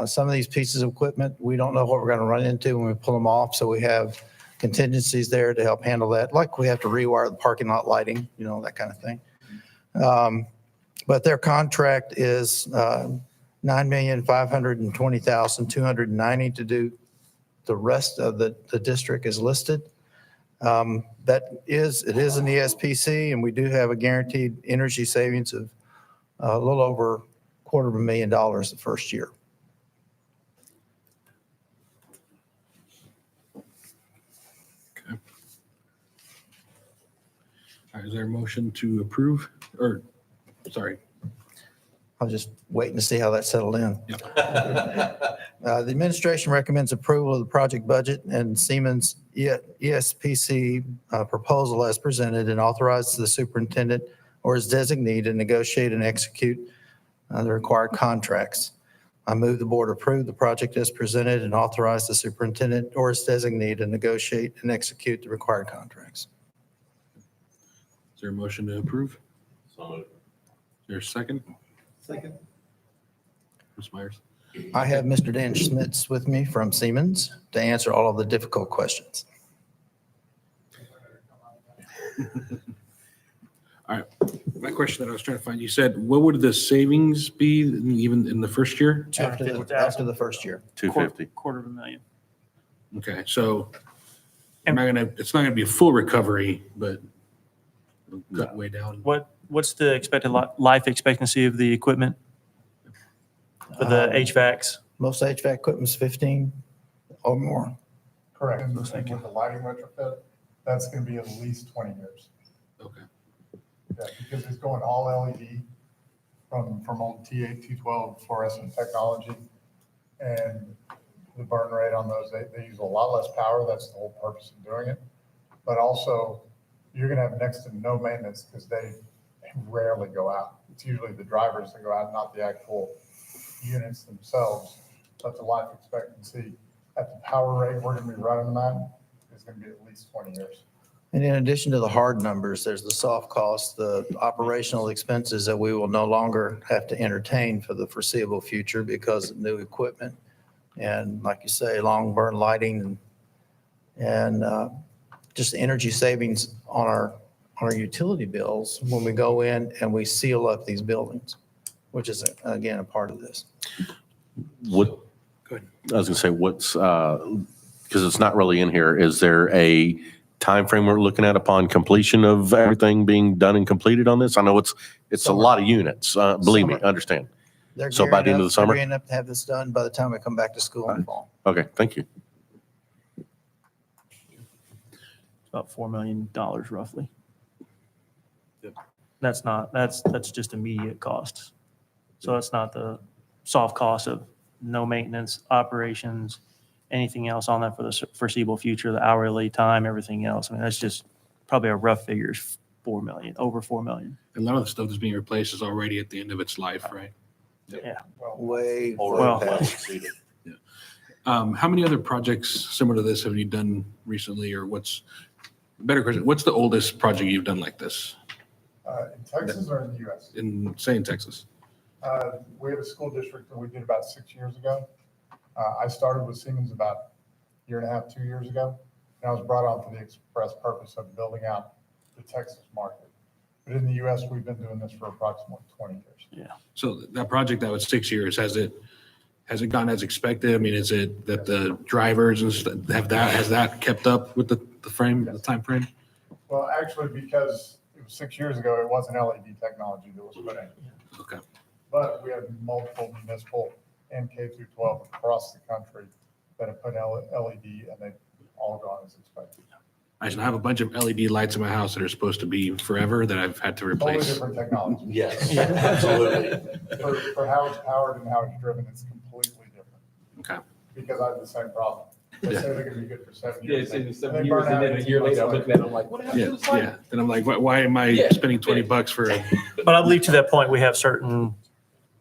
Speaker 9: Some of these pieces of equipment, we don't know what we're going to run into when we pull them off, so we have contingencies there to help handle that, like we have to rewire the parking lot lighting, that kind of thing. But their contract is $9,520,290 to do the rest of the district is listed. It is an ESPC, and we do have a guaranteed energy savings of a little over $250,000 the first year.
Speaker 1: All right, is there a motion to approve, or, sorry?
Speaker 9: I was just waiting to see how that settled in.
Speaker 1: Yep.
Speaker 9: The administration recommends approval of the project budget and Siemens ESPC proposal as presented, and authorizes the superintendent or his designee to negotiate and execute the required contracts. I move the board approve the project as presented and authorize the superintendent or his designee to negotiate and execute the required contracts.
Speaker 1: Is there a motion to approve? Is there a second?
Speaker 15: Second.
Speaker 1: Ms. Myers?
Speaker 9: I have Mr. Dan Schmitz with me from Siemens to answer all of the difficult questions.
Speaker 1: All right, my question that I was trying to find, you said, what would the savings be even in the first year?
Speaker 9: After the first year.
Speaker 10: 250.
Speaker 6: $250,000.
Speaker 1: Okay, so it's not gonna be a full recovery, but it'll cut way down.
Speaker 6: What's the expected life expectancy of the equipment for the HVACs?
Speaker 9: Most HVAC equipment's 15 or more.
Speaker 16: Correct. And with the lighting retrofit, that's going to be at least 20 years.
Speaker 1: Okay.
Speaker 16: Yeah, because it's going all LED from old T8, T12 fluorescent technology. And the burn rate on those, they use a lot less power. That's the whole purpose of doing it. But also, you're going to have next to no maintenance because they rarely go out. It's usually the drivers that go out, not the actual units themselves. But the life expectancy at the power rate we're going to be running them at is going to be at least 20 years.
Speaker 9: And in addition to the hard numbers, there's the soft costs, the operational expenses that we will no longer have to entertain for the foreseeable future because of new equipment. And like you say, long burn lighting and just energy savings on our utility bills when we go in and we seal up these buildings, which is, again, a part of this.
Speaker 10: What,
Speaker 1: Go ahead.
Speaker 10: I was gonna say, what's, because it's not really in here, is there a time frame we're looking at upon completion of everything being done and completed on this? I know it's a
Speaker 9: Summer.
Speaker 10: lot of units, believe me,
Speaker 9: Summer.
Speaker 10: understand.
Speaker 9: They're
Speaker 10: So by the end of the summer?
Speaker 9: They're gearing up to have this done by the time we come back to school in the fall.
Speaker 10: Okay, thank you.
Speaker 6: about $4 million roughly.
Speaker 1: Yep.
Speaker 6: That's just immediate costs. So that's not the soft cost of no maintenance, operations, anything else on that for the foreseeable future, the hourly time, everything else. I mean, that's just probably a rough figure is 4 million, over 4 million.
Speaker 1: A lot of the stuff that's being replaced is already at the end of its life, right?
Speaker 9: Way.
Speaker 6: Well-
Speaker 9: past.
Speaker 1: How many other projects similar to this have you done recently, or better question, what's the oldest project you've done like this
Speaker 16: In Texas or in the US?
Speaker 1: in Texas?
Speaker 16: We have a school district that we did about 6 years ago. I started with Siemens about a year and a half, 2 years ago. And I was brought on for the express purpose of building out the Texas market. But in the US, we've been doing this for approximately 20 years.
Speaker 1: So that project that was 6 years, has it gone as expected? I mean, is it that the drivers and stuff has that kept up with the time frame?
Speaker 16: Well, actually, because it was 6 years ago, it wasn't LED technology that was put in.
Speaker 1: Okay.
Speaker 16: But we have multiple municipal and K through 12 across the country that have put LED, and they've all gone as expected.
Speaker 1: I have a bunch of LED lights in my house that are supposed to be forever that I've had to
Speaker 16: Totally
Speaker 1: replace.
Speaker 16: different technology.
Speaker 10: Yes, absolutely.
Speaker 16: For how it's powered and how it's driven, it's completely different.
Speaker 1: Okay.
Speaker 16: Because I have the same problem. They say they're gonna be good for 7
Speaker 8: Yeah,
Speaker 16: years.
Speaker 8: it's in
Speaker 16: and
Speaker 8: 7
Speaker 16: they
Speaker 8: years,
Speaker 16: burn
Speaker 8: and
Speaker 16: out
Speaker 8: then a
Speaker 16: 18
Speaker 8: year later, I'm
Speaker 16: months
Speaker 8: looking at it, I'm like, what happened to this light?
Speaker 1: Yeah. Then I'm like, why am I
Speaker 8: Yeah.
Speaker 1: spending $20 for a
Speaker 6: But I believe to that point, we have certain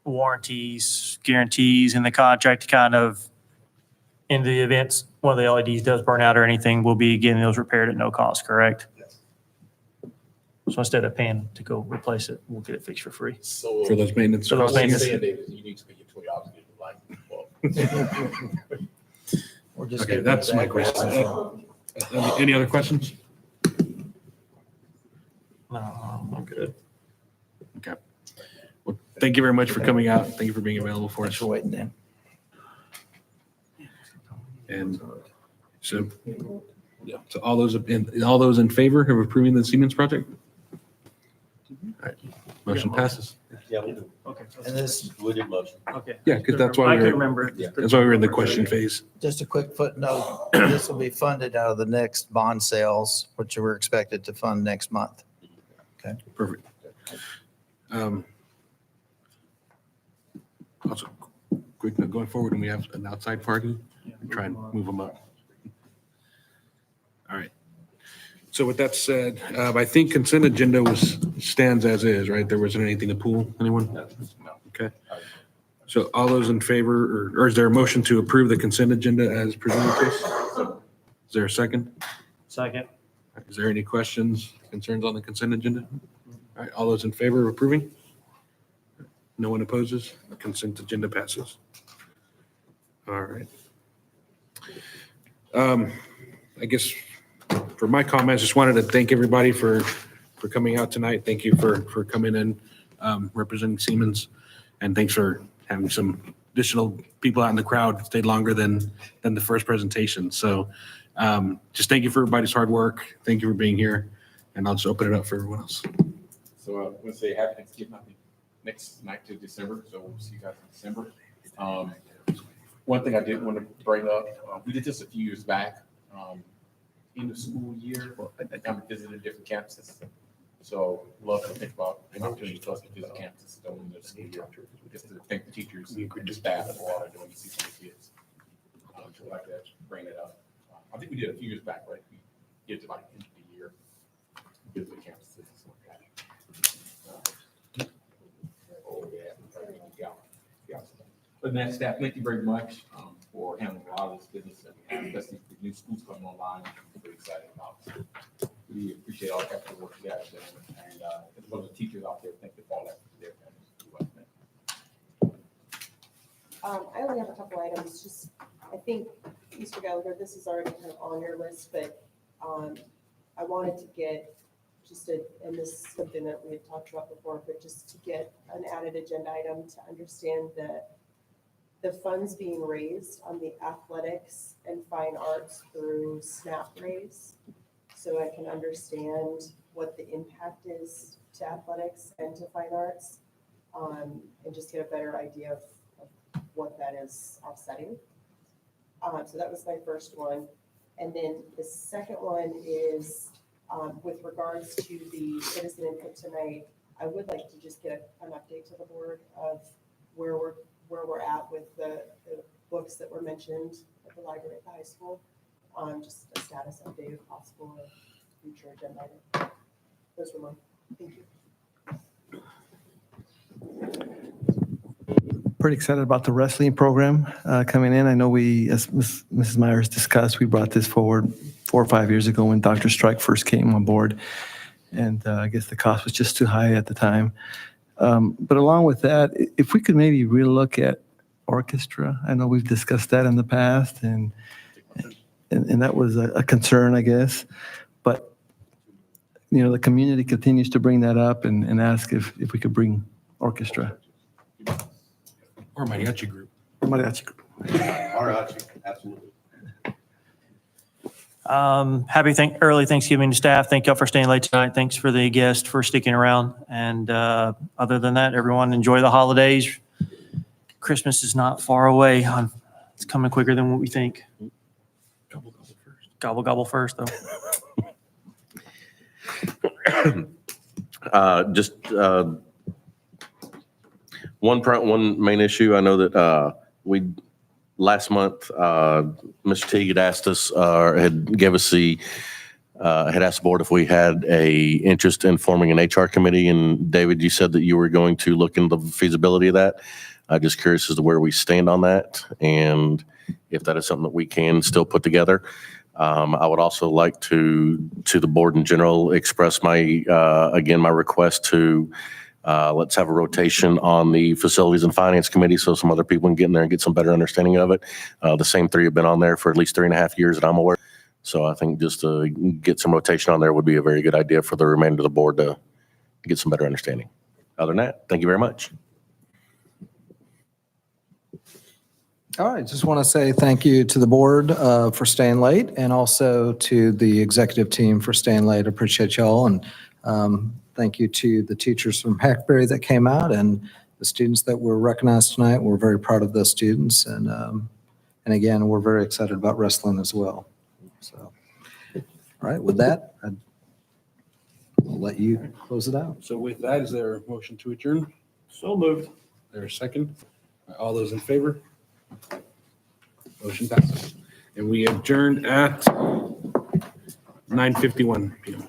Speaker 6: warranties, guarantees in the contract to kind of, in the events one of the LEDs does burn out or anything, we'll be getting those repaired at no cost, correct?
Speaker 16: Yes.
Speaker 6: So instead of paying to go replace it, we'll get it fixed for free.
Speaker 10: So.
Speaker 1: for those maintenance?
Speaker 6: For those
Speaker 10: What you're
Speaker 6: maintenance.
Speaker 10: saying, David, is you need to pay your $20 to get the light. Well,
Speaker 9: We're just
Speaker 1: Okay,
Speaker 9: getting
Speaker 1: that's my
Speaker 9: exactly
Speaker 1: question.
Speaker 9: what's wrong.
Speaker 1: Any other questions?
Speaker 6: No, I'm good.
Speaker 1: Okay. Well, thank you very much for coming out. Thank you for being available for
Speaker 9: Thanks
Speaker 1: us.
Speaker 9: for waiting, Dan.
Speaker 1: And so, yeah, so all those in favor of approving the Siemens project? All right, motion passes.
Speaker 10: Yeah, we do.
Speaker 6: Okay.
Speaker 9: And this,
Speaker 10: We did motion.
Speaker 6: Okay.
Speaker 1: Yeah, because that's why
Speaker 6: I
Speaker 1: we
Speaker 6: can
Speaker 1: were,
Speaker 6: remember.
Speaker 1: that's why we were in the question phase.
Speaker 9: just a quick footnote, this will be funded out of the next bond sales, which we're expected to fund next month.
Speaker 1: Perfect. Also, quick note, going forward, when we have an outside party, we try and move them up. All right. So with that said, I think consent agenda stands as is, right? There wasn't anything to pull, anyone?
Speaker 8: No.
Speaker 1: Okay. So all those in favor, or is there a motion to approve the consent agenda as presented to us? Is there a second?
Speaker 6: Second.
Speaker 1: Is there any questions, concerns on the consent agenda? All right, all those in favor of approving? No one opposes? Consent agenda passes. All right. I guess for my comments, just wanted to thank everybody for coming out tonight. Thank you for coming in, representing Siemens. And thanks for having some additional people out in the crowd, stayed longer than the first presentation. So just thank you for everybody's hard work. Thank you for being here. And I'll just open it up for everyone else.
Speaker 8: So I want to say happy Thanksgiving, I think, next night to December, so we'll see you guys in December. One thing I did want to bring up, we did this a few years back, in the school year, I kind of visited different campuses. So love to think about an opportunity for us to visit campuses during the school year, just to thank the teachers and the staff for all they're doing to see some of the kids. So I'd like to bring it up. I think we did a few years back, right? We did it like end of the year, visit the campuses and stuff like that. Oh, yeah. Yeah. But that staff, thank you very much for handling a lot of this business, and especially the new schools coming online. I'm very excited about. So we appreciate all the extra work you guys done, and as well as the teachers out there, thank you for all that for their families.
Speaker 2: I only have a couple items, just, I think, Mr. Gallagher, this is already kind of on your list, but I wanted to get and this is something that we had talked about before, but just to get an added agenda item to understand the funds being raised on the athletics and fine arts through SNAP raise. So I can understand what the impact is to athletics and to fine arts, and just get a better idea of what that is offsetting. So that was my first one. And then the second one is with regards to the citizen input tonight, I would like to just get an update to the board of where we're at with the books that were mentioned at the library at the high school. Just a status update if possible, or future agenda item. Those were mine. Thank you.
Speaker 15: Pretty excited about the wrestling program coming in. I know we, as Mrs. Myers discussed, we brought this forward 4 or 5 years ago when Dr. Strike first came on board. And I guess the cost was just too high at the time. But along with that, if we could maybe relook at orchestra. I know we've discussed that in the past, and that was a concern, I guess. But, you know, the community continues to bring that up and ask if we could bring orchestra.
Speaker 1: Or mariachi group.
Speaker 15: Mariachi group.
Speaker 10: Absolutely.
Speaker 6: Early Thanksgiving to staff. Thank y'all for staying late tonight. Thanks for the guests for sticking around. And other than that, everyone enjoy the holidays. Christmas is not far away. It's coming quicker than what we think.
Speaker 1: Gobble, gobble first.
Speaker 6: Gobble, gobble first, though.
Speaker 10: One main issue. I know that last month, Mr. Teague had asked us, had asked the board if we had a interest in forming an HR committee. And David, you said that you were going to look into the feasibility of that. I'm just curious as to where we stand on that and if that is something that we can still put together. I would also like to the board in general, express my request to let's have a rotation on the Facilities and Finance Committee so some other people can get in there and get some better understanding of it. The same three have been on there for at least 3.5 years that I'm aware. So I think just to get some rotation on there would be a very good idea for the remainder of the board to get some better understanding. Other than that, thank you very much.
Speaker 3: All right, just want to say thank you to the board for staying late, and also to the executive team for staying late. Appreciate y'all, and thank you to the teachers from Hackberry that came out and the students that were recognized tonight. We're very proud of those students, and again, we're very excited about wrestling as well. So, all right, with that, I'll let you close it out.
Speaker 1: So with that, is there a motion to adjourn?
Speaker 6: So moved.
Speaker 1: There a second? All those in favor? Motion passes. And we adjourned at 9:51 p.m.